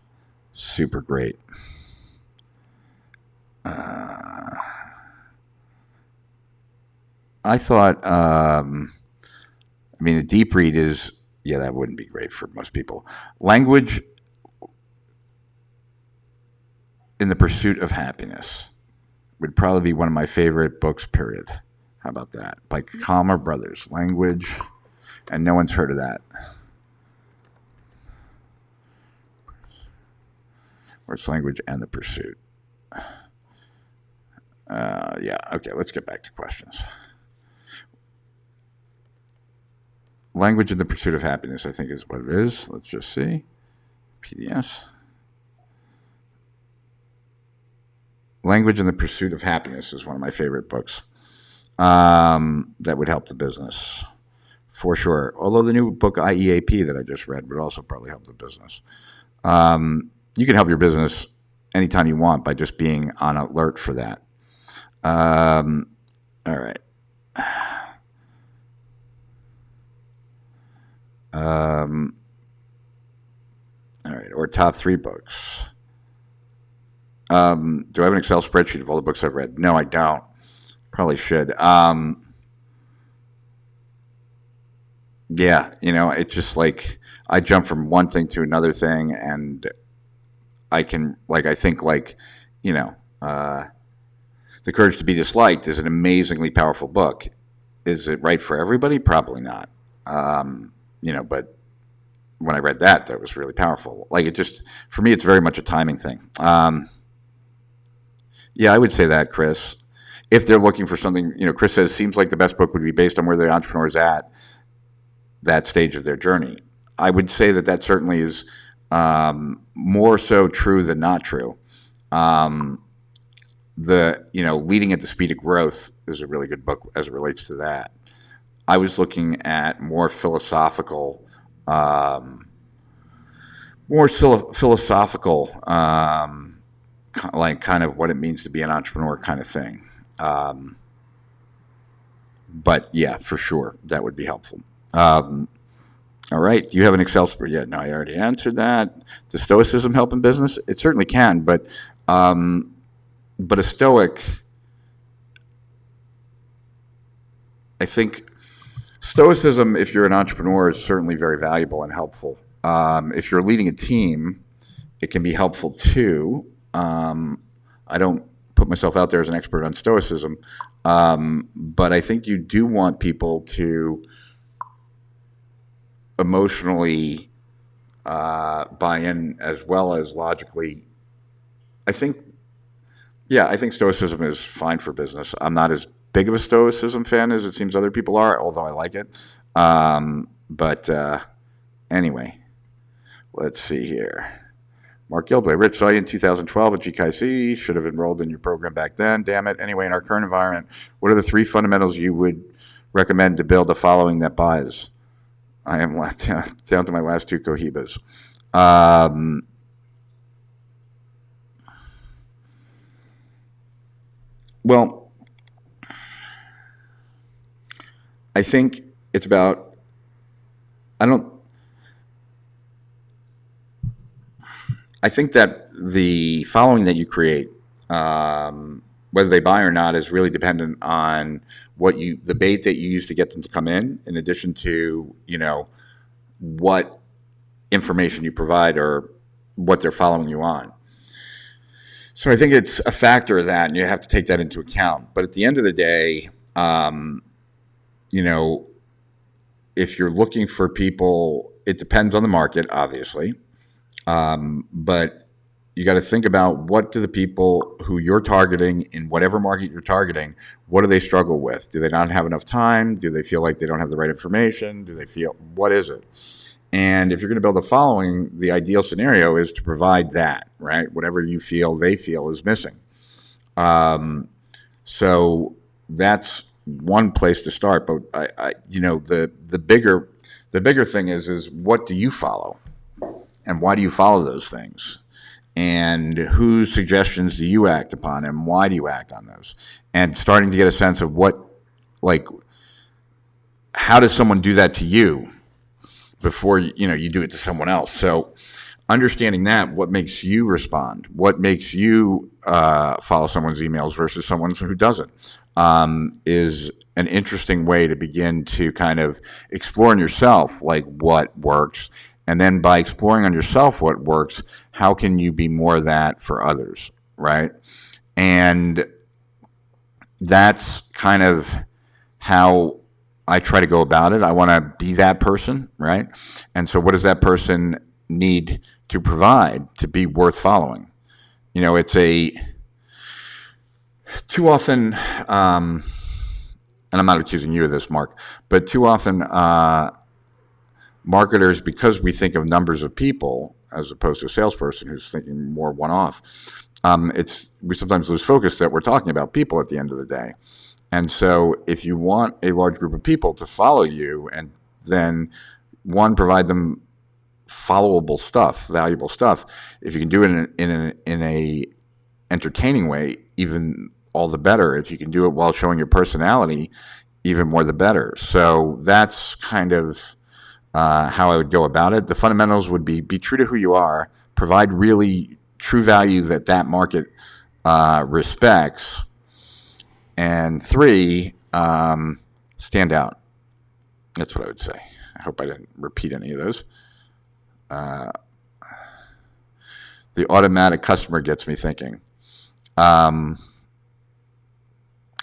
super great. I thought, a deep read is, yeah, that wouldn't be great for most people. Language in the Pursuit of Happiness would probably be one of my favorite books, period. How about that? By Calmer Brothers. Language, and no one's heard of that. Or it's Language and the Pursuit. Yeah, okay, let's get back to questions. Language in the Pursuit of Happiness, I think, is what it is. Let's just see. PDS. Language in the Pursuit of Happiness is one of my favorite books. That would help the business, for sure. Although the new book, IEAP, that I just read, would also probably help the business. You can help your business anytime you want by just being on alert for that. All right. All right, or top 3 books. Do I have an Excel spreadsheet of all the books I've read? No, I don't. Probably should. Yeah, it's just like I jump from one thing to another thing, and I can, I think, The Courage to Be Disliked is an amazingly powerful book. Is it right for everybody? Probably not. But when I read that was really powerful. For me, it's very much a timing thing. Yeah, I would say that, Chris. If they're looking for something, Chris says, seems like the best book would be based on where the entrepreneur is at that stage of their journey. I would say that certainly is more so true than not true. Leading at the Speed of Growth is a really good book as it relates to that. I was looking at more philosophical, kind of what it means to be an entrepreneur kind of thing. But yeah, for sure, that would be helpful. All right. Do you have an Excel spreadsheet? Yeah, no, I already answered that. Does Stoicism help in business? It certainly can, but a Stoic, I think Stoicism, if you're an entrepreneur, is certainly very valuable and helpful. If you're leading a team, it can be helpful too. I don't put myself out there as an expert on Stoicism, but I think you do want people to emotionally buy in as well as logically. I think Stoicism is fine for business. I'm not as big of a Stoicism fan as it seems other people are, although I like it. Anyway, let's see here. Mark Gildway, Rich, saw you in 2012 at GKC. Should have enrolled in your program back then. Damn it. Anyway, in our current environment, what are the 3 fundamentals you would recommend to build a following that buys? I am down to my last 2 Cohibas. Well, I think it's about, I think that the following that you create, whether they buy or not, is really dependent on the bait that you use to get them to come in addition to, what information you provide or what they're following you on. So I think it's a factor of that, and you have to take that into account. But at the end of the day, if you're looking for people, it depends on the market, obviously. But you got to think about what do the people who you're targeting in whatever market you're targeting, what do they struggle with? Do they not have enough time? Do they feel like they don't have the right information? What is it? And if you're going to build a following, the ideal scenario is to provide that, right? Whatever they feel is missing. So that's one place to start. But the bigger thing is what do you follow? And why do you follow those things? And whose suggestions do you act upon, and why do you act on those? And starting to get a sense of how does someone do that to you before you do it to someone else? So understanding that, what makes you respond, what makes you follow someone's emails versus someone who doesn't. is an interesting way to begin to kind of explore in yourself like what works. And then by exploring on yourself what works, how can you be more of that for others, right? And that's kind of how I try to go about it. I want to be that person, right? And so what does that person need to provide to be worth following? It's too often, and I'm not accusing you of this, Mark, but too often marketers, because we think of numbers of people as opposed to a salesperson who's thinking more one-off, we sometimes lose focus that we're talking about people at the end of the day. And so if you want a large group of people to follow you and then, one, provide them followable stuff, valuable stuff, if you can do it in a entertaining way, even all the better. If you can do it while showing your personality, even more the better. So that's kind of how I would go about it. The fundamentals would be true to who you are, provide really true value that market respects, and 3, stand out. That's what I would say. I hope I didn't repeat any of those. The automatic customer gets me thinking. I'd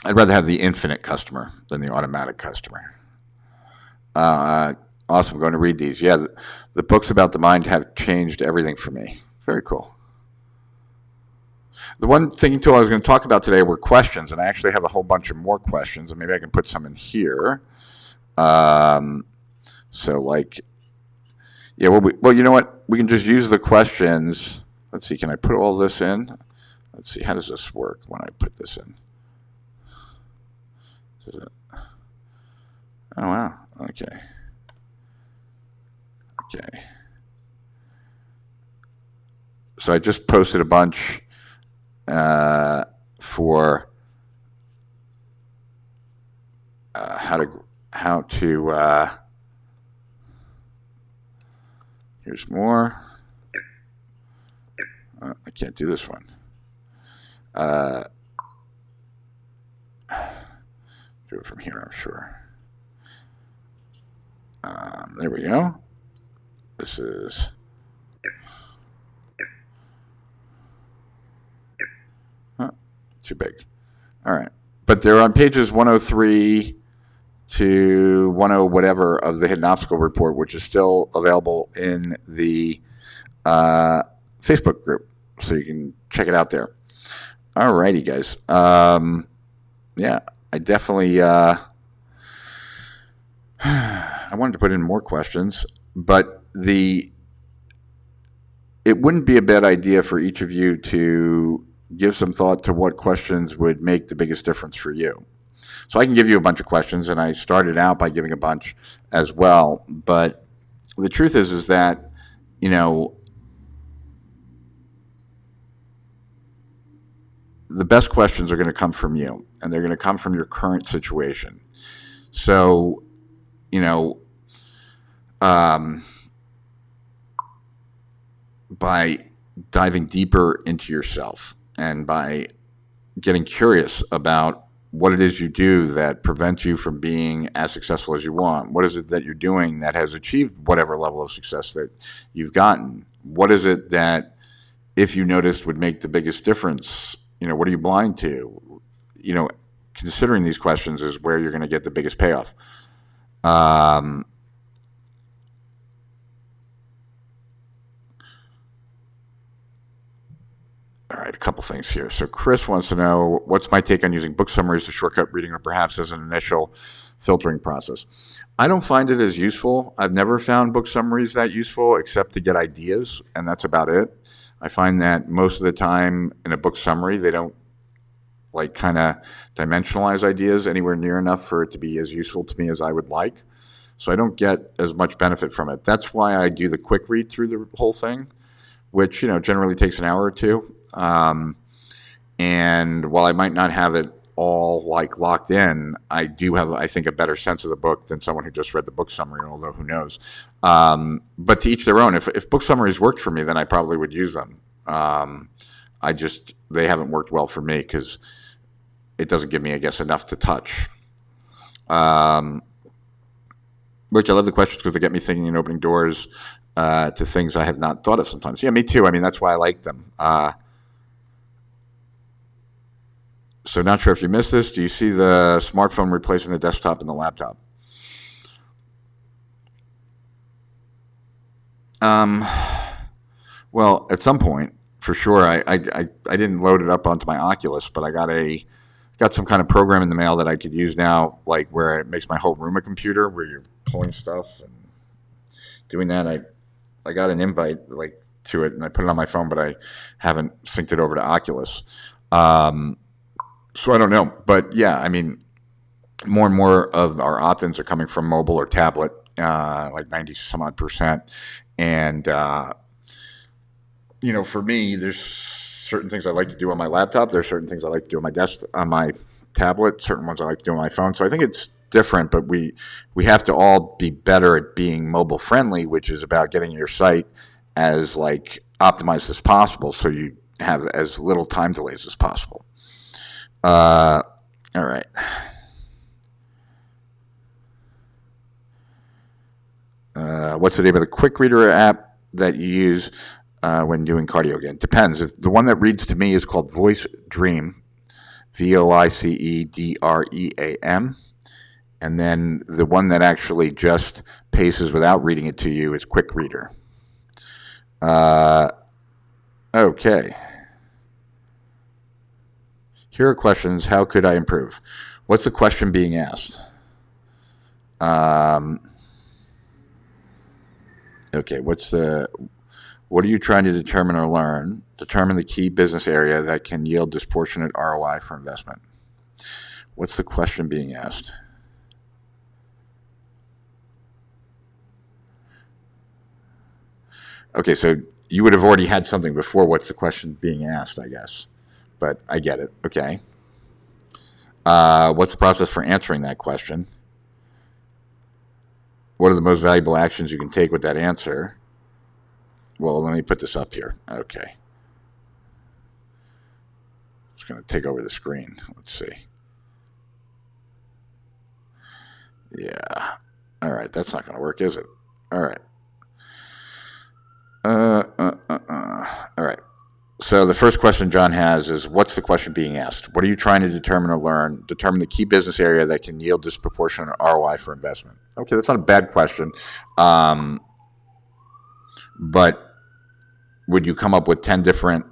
rather have the infinite customer than the automatic customer. Awesome. I'm going to read these. Yeah, the books about the mind have changed everything for me. Very cool. The one thinking tool I was going to talk about today were questions, and I actually have a whole bunch of more questions, and maybe I can put some in here. So like, yeah, well, you know what? We can just use the questions. Let's see, can I put all this in? Let's see, how does this work when I put this in? Oh, wow. Okay. So I just posted a bunch for how to here's more. I can't do this one. Do it from here, I'm sure. There we go. This is too big. All right, but they're on pages 103 to 10 whatever of the Hidden Obstacle Report, which is still available in the Facebook group, so you can check it out there. All righty, guys. Yeah, I definitely I wanted to put in more questions, but it wouldn't be a bad idea for each of you to give some thought to what questions would make the biggest difference for you. So I can give you a bunch of questions, and I started out by giving a bunch as well, but the truth is that, the best questions are going to come from you, and they're going to come from your current situation. So, by diving deeper into yourself and by getting curious about what it is you do that prevents you from being as successful as you want. What is it that you're doing that has achieved whatever level of success that you've gotten? What is it that, if you noticed, would make the biggest difference? What are you blind to? Considering these questions is where you're going to get the biggest payoff. All right, a couple things here. So Chris wants to know, what's my take on using book summaries to shortcut reading, or perhaps as an initial filtering process? I don't find it as useful. I've never found book summaries that useful except to get ideas, and that's about it. I find that most of the time in a book summary, they don't kind of dimensionalize ideas anywhere near enough for it to be as useful to me as I would like. So I don't get as much benefit from it. That's why I do the quick read through the whole thing, which generally takes an hour or two. And while I might not have it all locked in, I do have, I think, a better sense of the book than someone who just read the book summary, although who knows. But to each their own. If book summaries worked for me, then I probably would use them. They haven't worked well for me because it doesn't give me, I guess, enough to touch. Which I love the questions because they get me thinking and opening doors to things I have not thought of sometimes. Yeah, me too. I mean, that's why I like them. So not sure if you missed this. Do you see the smartphone replacing the desktop and the laptop? Well, at some point, for sure. I didn't load it up onto my Oculus, but I got some kind of program in the mail that I could use now, like where it makes my whole room a computer, where you're pulling stuff and doing that. I got an invite like to it, and I put it on my phone, but I haven't synced it over to Oculus. So I don't know, but yeah, I mean, more and more of our opt-ins are coming from mobile or tablet, like 90 some odd percent, and for me, there's certain things I like to do on my laptop. There's certain things I like to do on my desk, on my tablet. Certain ones I like to do on my phone. So I think it's different, but we have to all be better at being mobile friendly, which is about getting your site as like optimized as possible, so you have as little time delays as possible. All right. What's the name of the quick reader app that you use when doing cardio again? Depends. The one that reads to me is called Voice Dream, VoiceDream. And then the one that actually just paces without reading it to you is Quick Reader. Okay. Here are questions. How could I improve? What's the question being asked? Okay, what are you trying to determine or learn? Determine the key business area that can yield disproportionate ROI for investment. What's the question being asked? Okay, so you would have already had something before what's the question being asked, I guess. But I get it. Okay. What's the process for answering that question? What are the most valuable actions you can take with that answer? Well, let me put this up here. Okay. It's going to take over the screen. Let's see. Yeah. All right. That's not going to work, is it? All right. All right. So the first question John has is, what's the question being asked? What are you trying to determine or learn? Determine the key business area that can yield disproportionate ROI for investment. Okay, that's not a bad question. But would you come up with 10 different...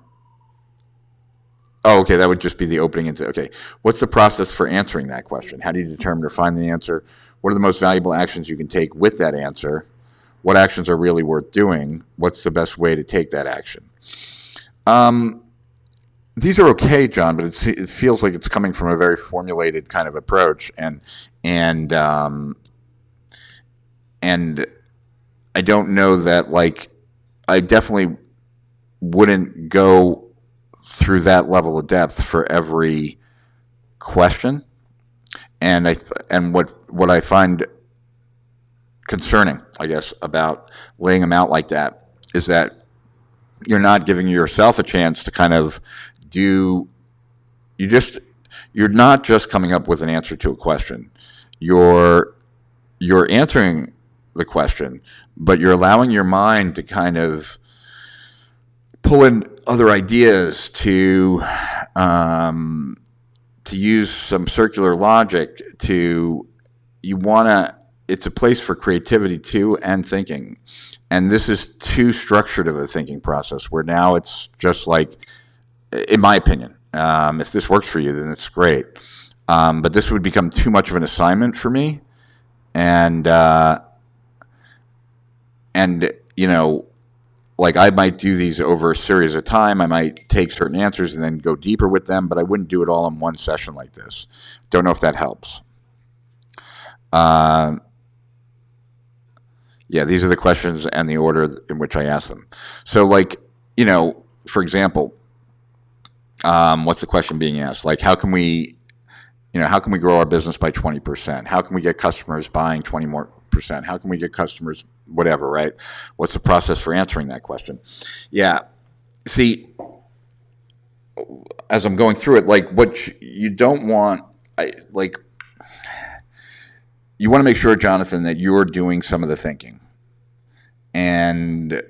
Oh, okay, that would just be the opening into... Okay, what's the process for answering that question? How do you determine or find the answer? What are the most valuable actions you can take with that answer? What actions are really worth doing? What's the best way to take that action? These are okay, John, but it feels like it's coming from a very formulated kind of approach, and I don't know that, like, I definitely wouldn't go through that level of depth for every question, and what I find concerning, I guess, about laying them out like that is that you're not giving yourself a chance to kind of you're not just coming up with an answer to a question. You're answering the question, but you're allowing your mind to kind of pull in other ideas to use some circular logic it's a place for creativity too, and thinking. And this is too structured of a thinking process, where now it's just like, in my opinion, if this works for you, then it's great. But this would become too much of an assignment for me, and like, I might do these over a series of time. I might take certain answers and then go deeper with them, but I wouldn't do it all in one session like this. Don't know if that helps. Yeah, these are the questions and the order in which I ask them. So, like, for example, what's the question being asked? Like, how can we grow our business by 20%? How can we get customers buying 20% more? How can we get customers, whatever, right? What's the process for answering that question? Yeah. See, as I'm going through it, like what you don't want, you want to make sure, Jonathan, that you're doing some of the thinking. And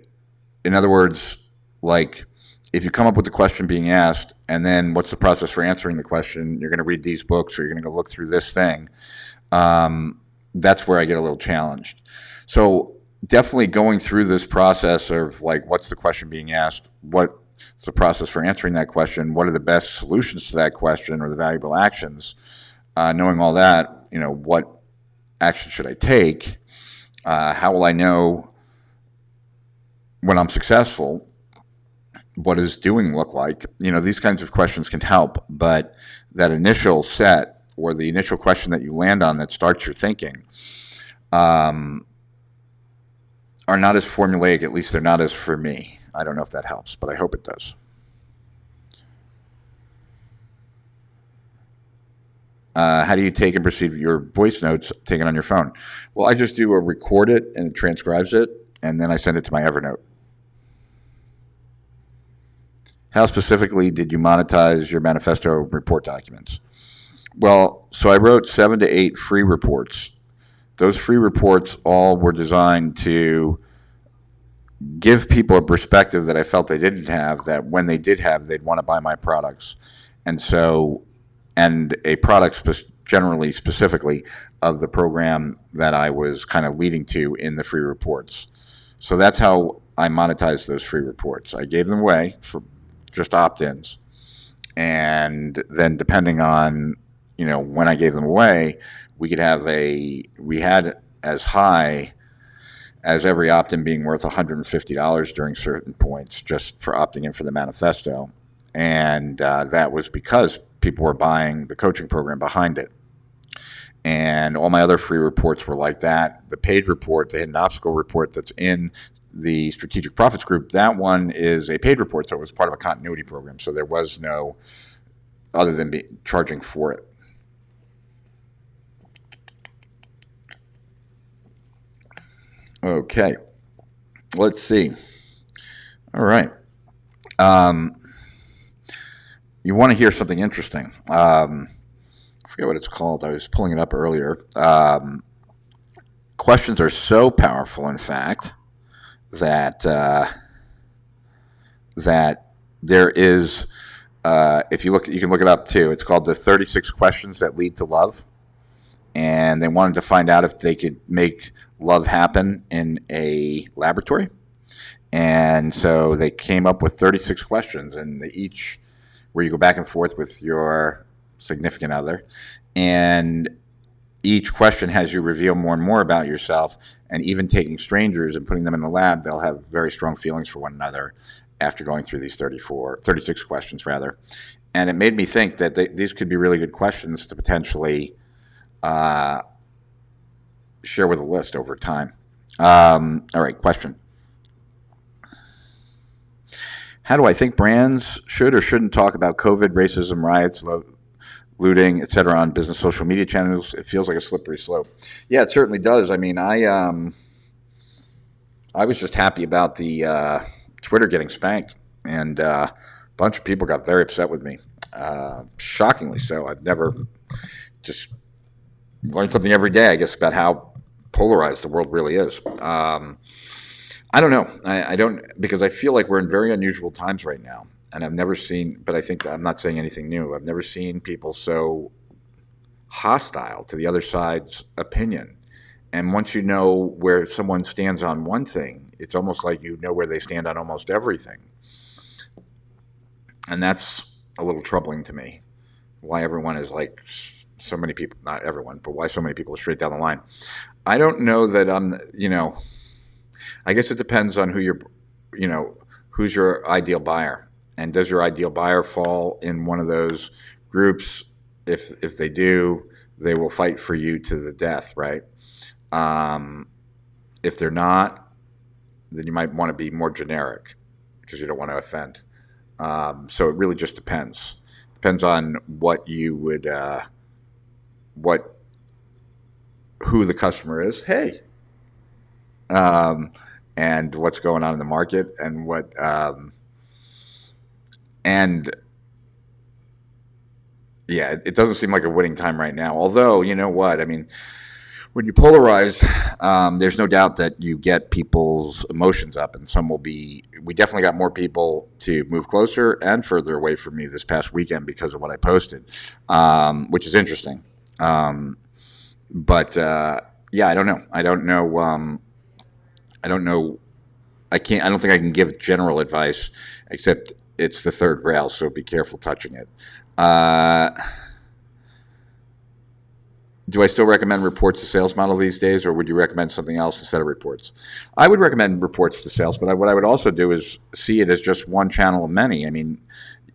in other words, like if you come up with the question being asked, and then what's the process for answering the question? You're going to read these books, or you're going to go look through this thing. That's where I get a little challenged. So definitely going through this process of like, what's the question being asked? What's the process for answering that question? What are the best solutions to that question, or the valuable actions? Knowing all that, what action should I take? How will I know when I'm successful? What does doing look like? These kinds of questions can help, but that initial set, or the initial question that you land on that starts your thinking, are not as formulaic. At least they're not as for me. I don't know if that helps, but I hope it does. How do you take and perceive your voice notes taken on your phone? Well, I just do a record it and it transcribes it, and then I send it to my Evernote. How specifically did you monetize your manifesto report documents? Well, so I wrote 7 to 8 free reports. Those free reports all were designed to give people a perspective that I felt they didn't have, that when they did have, they'd want to buy my products. And a product generally, specifically, of the program that I was kind of leading to in the free reports. So that's how I monetized those free reports. I gave them away for just opt-ins. And then depending on, when I gave them away, we had as high as every opt-in being worth $150 during certain points just for opting in for the manifesto. And that was because people were buying the coaching program behind it. And all my other free reports were like that. The paid report, the hidden obstacle report that's in the Strategic Profits group, that one is a paid report, so it was part of a continuity program. So there was no other than charging for it. Okay, let's see. All right. You want to hear something interesting. I forget what it's called. I was pulling it up earlier. Questions are so powerful, in fact, that there is, if you look, you can look it up too. It's called the 36 Questions That Lead to Love. And they wanted to find out if they could make love happen in a laboratory. And so they came up with 36 questions, and where you go back and forth with your significant other, and each question has you reveal more and more about yourself. And even taking strangers and putting them in the lab, they'll have very strong feelings for one another after going through these 36 questions rather. And it made me think that these could be really good questions to potentially share with a list over time. All right, question. How do I think brands should or shouldn't talk about COVID, racism, riots, looting, etc. on business social media channels? It feels like a slippery slope. Yeah, it certainly does. I mean, I was just happy about the Twitter getting spanked, and a bunch of people got very upset with me. Shockingly so. I've never just learned something every day, I guess, about how polarized the world really is. I don't know. I don't, because I feel like we're in very unusual times right now, and I've never seen, but I think I'm not saying anything new. I've never seen people so hostile to the other side's opinion. And once you know where someone stands on one thing, it's almost like you know where they stand on almost everything. And that's a little troubling to me. Why everyone is like, so many people, not everyone, but why so many people are straight down the line. I don't know that I guess it depends on who's your ideal buyer, and does your ideal buyer fall in one of those groups? If they do, they will fight for you to the death, right? If they're not, then you might want to be more generic because you don't want to offend. So it really just depends. Depends on what you would, who the customer is. Hey. And what's going on in the market, and Yeah, it doesn't seem like a winning time right now. Although, you know what? I mean, when you polarize, there's no doubt that you get people's emotions up, and some will be. We definitely got more people to move closer and further away from me this past weekend because of what I posted, which is interesting. Um, but yeah, I don't know. I don't know. I don't know. I can't. I don't think I can give general advice, except it's the third rail, so be careful touching it. Uh, do I still recommend reports to sales model these days, or would you recommend something else instead of reports? I would recommend reports to sales, but what I would also do is see it as just one channel of many. I mean,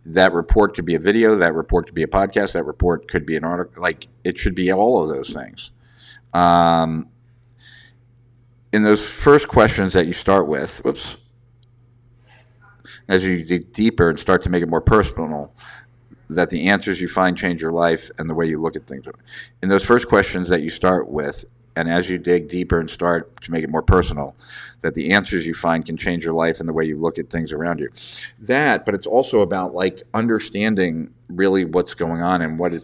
that report could be a video, that report could be a podcast, that report could be an article. Like, it should be all of those things. Um, in those first questions that you start with, whoops, as you dig deeper and start to make it more personal, that the answers you find change your life and the way you look at things. In those first questions that you start with, and as you dig deeper and start to make it more personal, that the answers you find can change your life and the way you look at things around you. That, but it's also about like understanding really what's going on and what it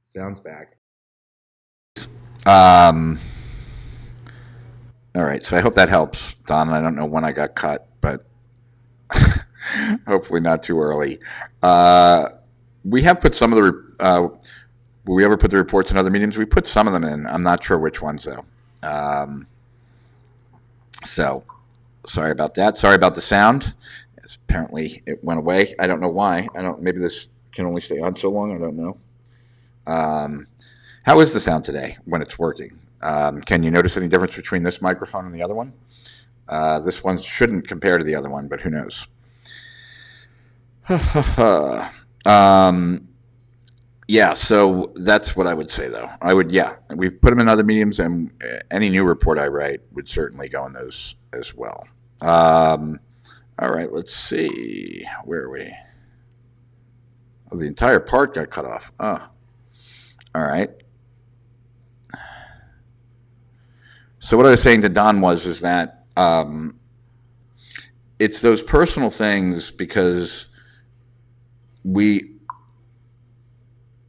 sounds back. Um, all right, so I hope that helps, Don. I don't know when I got cut, but hopefully not too early. Uh, we have put some of the will we ever put the reports in other mediums? We put some of them in. I'm not sure which ones though. Um, so sorry about that. Sorry about the sound. Apparently it went away. I don't know why. I don't. Maybe this can only stay on so long. I don't know. Um, how is the sound today when it's working? Can you notice any difference between this microphone and the other one? This one shouldn't compare to the other one, but who knows? um, Yeah, so that's what I would say, though. I would, yeah, we put them in other mediums, and any new report I write would certainly go in those as well. Um, all right, let's see. Where are we? Oh, the entire part got cut off. Oh, all right. So what I was saying to Don was is that it's those personal things because we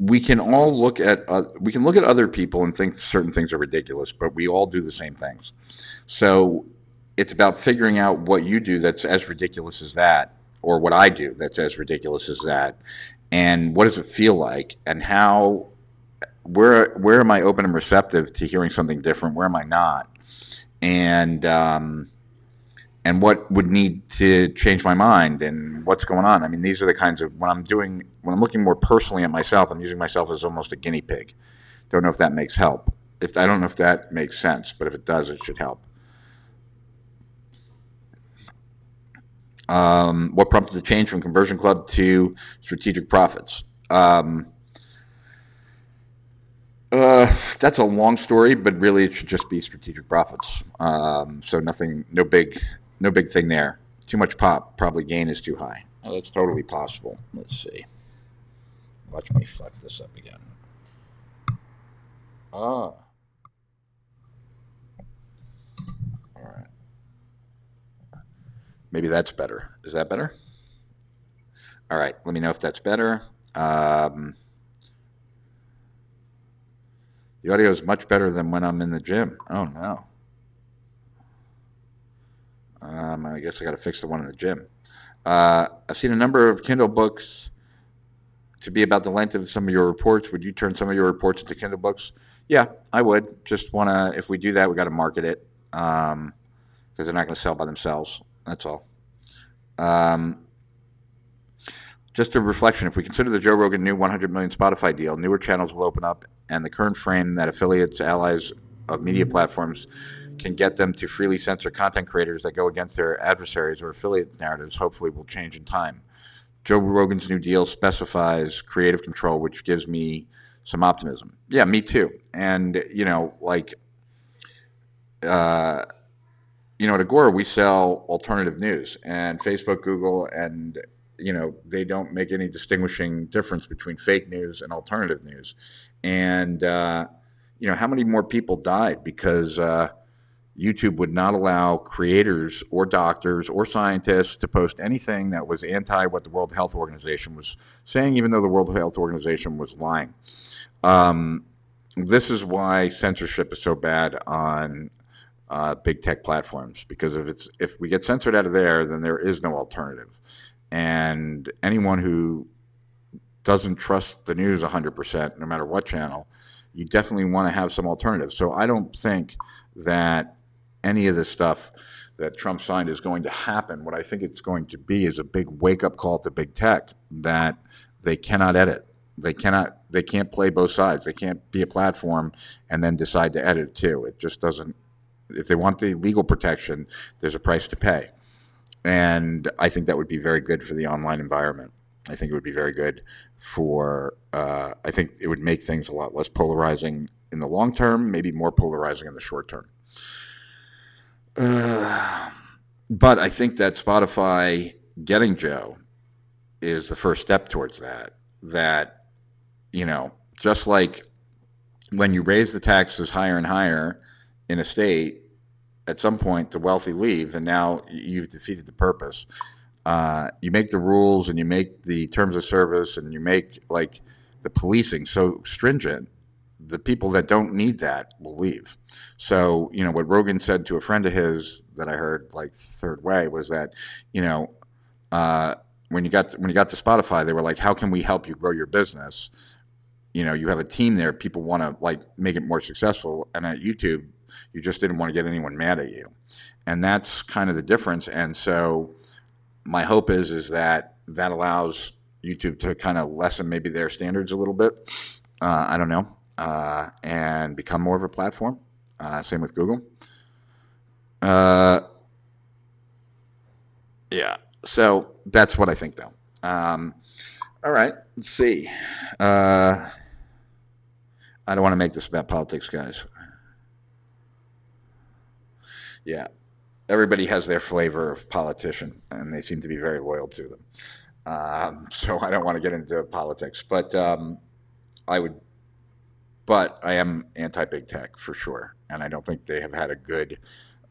we can all look at we can look at other people and think certain things are ridiculous, but we all do the same things. So it's about figuring out what you do that's as ridiculous as that, or what I do that's as ridiculous as that, and what does it feel like, and how where am I open and receptive to hearing something different? Where am I not? And and what would need to change my mind and what's going on. I mean, these are the kinds of when I'm looking more personally at myself, I'm using myself as almost a guinea pig. Don't know if that makes help. If I don't know if that makes sense, but if it does, it should help. What prompted the change from Conversion Club to Strategic Profits? That's a long story, but really it should just be Strategic Profits. So nothing, no big thing there. Too much pop, probably gain is too high. Oh, that's totally possible. Let's see. Watch me fuck this up again. Ah, all right. Maybe that's better. Is that better? All right. Let me know if that's better. Um, the audio is much better than when I'm in the gym. Oh no. I guess I got to fix the one in the gym. I've seen a number of Kindle books to be about the length of some of your reports. Would you turn some of your reports into Kindle books? Yeah, I would. Just want to, if we do that, we got to market it. because they're not going to sell by themselves. That's all. Um, just a reflection, if we consider the Joe Rogan new 100 million Spotify deal, newer channels will open up, and the current frame that affiliates, allies of media platforms can get them to freely censor content creators that go against their adversaries or affiliate narratives hopefully will change in time. Joe Rogan's new deal specifies creative control, which gives me some optimism. Yeah, me too. And, uh, at Agora, we sell alternative news, and Facebook, Google, and they don't make any distinguishing difference between fake news and alternative news. And how many more people died because YouTube would not allow creators or doctors or scientists to post anything that was anti what the World Health Organization was saying, even though the World Health Organization was lying. This is why censorship is so bad on big tech platforms, because if we get censored out of there, then there is no alternative. And anyone who doesn't trust the news 100%, no matter what channel, you definitely want to have some alternative. So I don't think that any of this stuff that Trump signed is going to happen. What I think it's going to be is a big wake-up call to big tech that they cannot edit. They can't play both sides. They can't be a platform and then decide to edit it too. It just doesn't. If they want the legal protection, there's a price to pay. And I think that would be very good for the online environment. I think it would be very good I think it would make things a lot less polarizing in the long term, maybe more polarizing in the short term. But I think that Spotify getting Joe is the first step towards that. That, just like when you raise the taxes higher and higher in a state, at some point the wealthy leave, and now you've defeated the purpose. You make the rules and you make the terms of service and you make the policing so stringent, the people that don't need that will leave. So, what Rogan said to a friend of his that I heard third way was that, uh, when you got to Spotify, they were like, how can we help you grow your business? You have a team there. People want to make it more successful. And at YouTube, you just didn't want to get anyone mad at you. And that's kind of the difference. And so my hope is that allows YouTube to kind of lessen maybe their standards a little bit. I don't know, and become more of a platform. Same with Google. Uh, yeah. So that's what I think, though. All right. Let's see. I don't want to make this about politics, guys. Yeah. Everybody has their flavor of politician, and they seem to be very loyal to them. So I don't want to get into politics, but I would, but I am anti-big tech for sure, and I don't think they have had a good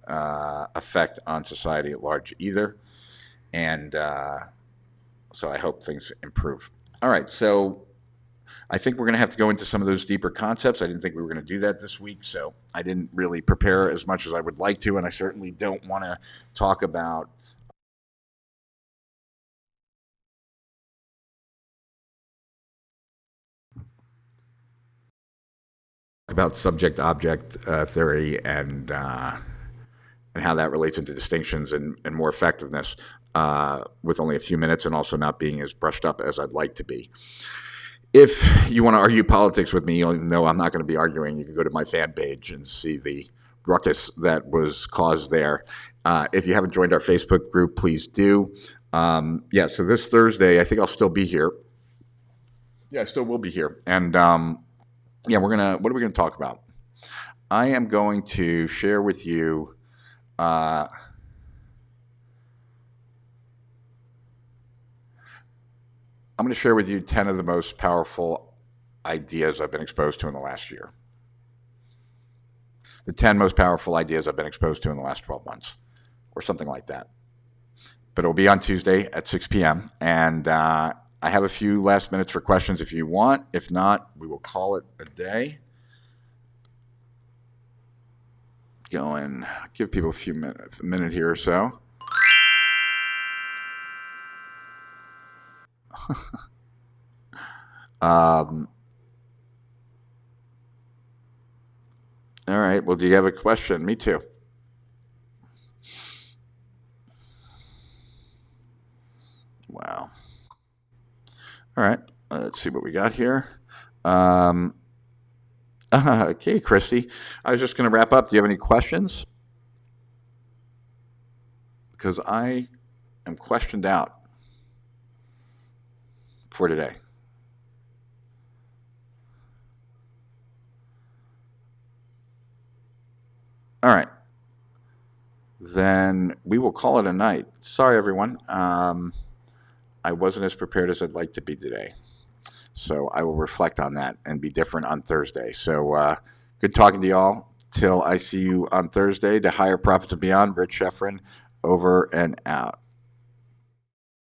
effect on society at large either. And so I hope things improve. All right, so I think we're going to have to go into some of those deeper concepts. I didn't think we were going to do that this week, so I didn't really prepare as much as I would like to, and I certainly don't want to talk about subject object theory and how that relates into distinctions and more effectiveness with only a few minutes and also not being as brushed up as I'd like to be. If you want to argue politics with me, you'll know I'm not going to be arguing. You can go to my fan page and see the ruckus that was caused there. If you haven't joined our Facebook group, please do. Yeah, so this Thursday, I think I'll still be here. Yeah, I still will be here. And yeah, what are we gonna talk about? I am going to share with you. Uh, I'm going to share with you 10 of the most powerful ideas I've been exposed to in the last year. The 10 most powerful ideas I've been exposed to in the last 12 months, or something like that. But it'll be on Tuesday at 6 p.m. And I have a few last minutes for questions if you want. If not, we will call it a day. Go and give people a minute here or so. um, all right. Well, do you have a question? Me too. Wow. All right. Let's see what we got here. Um, okay, Christy. I was just going to wrap up. Do you have any questions? Because I am questioned out for today. All right. Then we will call it a night. Sorry, everyone. I wasn't as prepared as I'd like to be today. So I will reflect on that and be different on Thursday. So good talking to y'all. Till I see you on Thursday to Higher Profits and Beyond. Rich Sheffrin, over and out.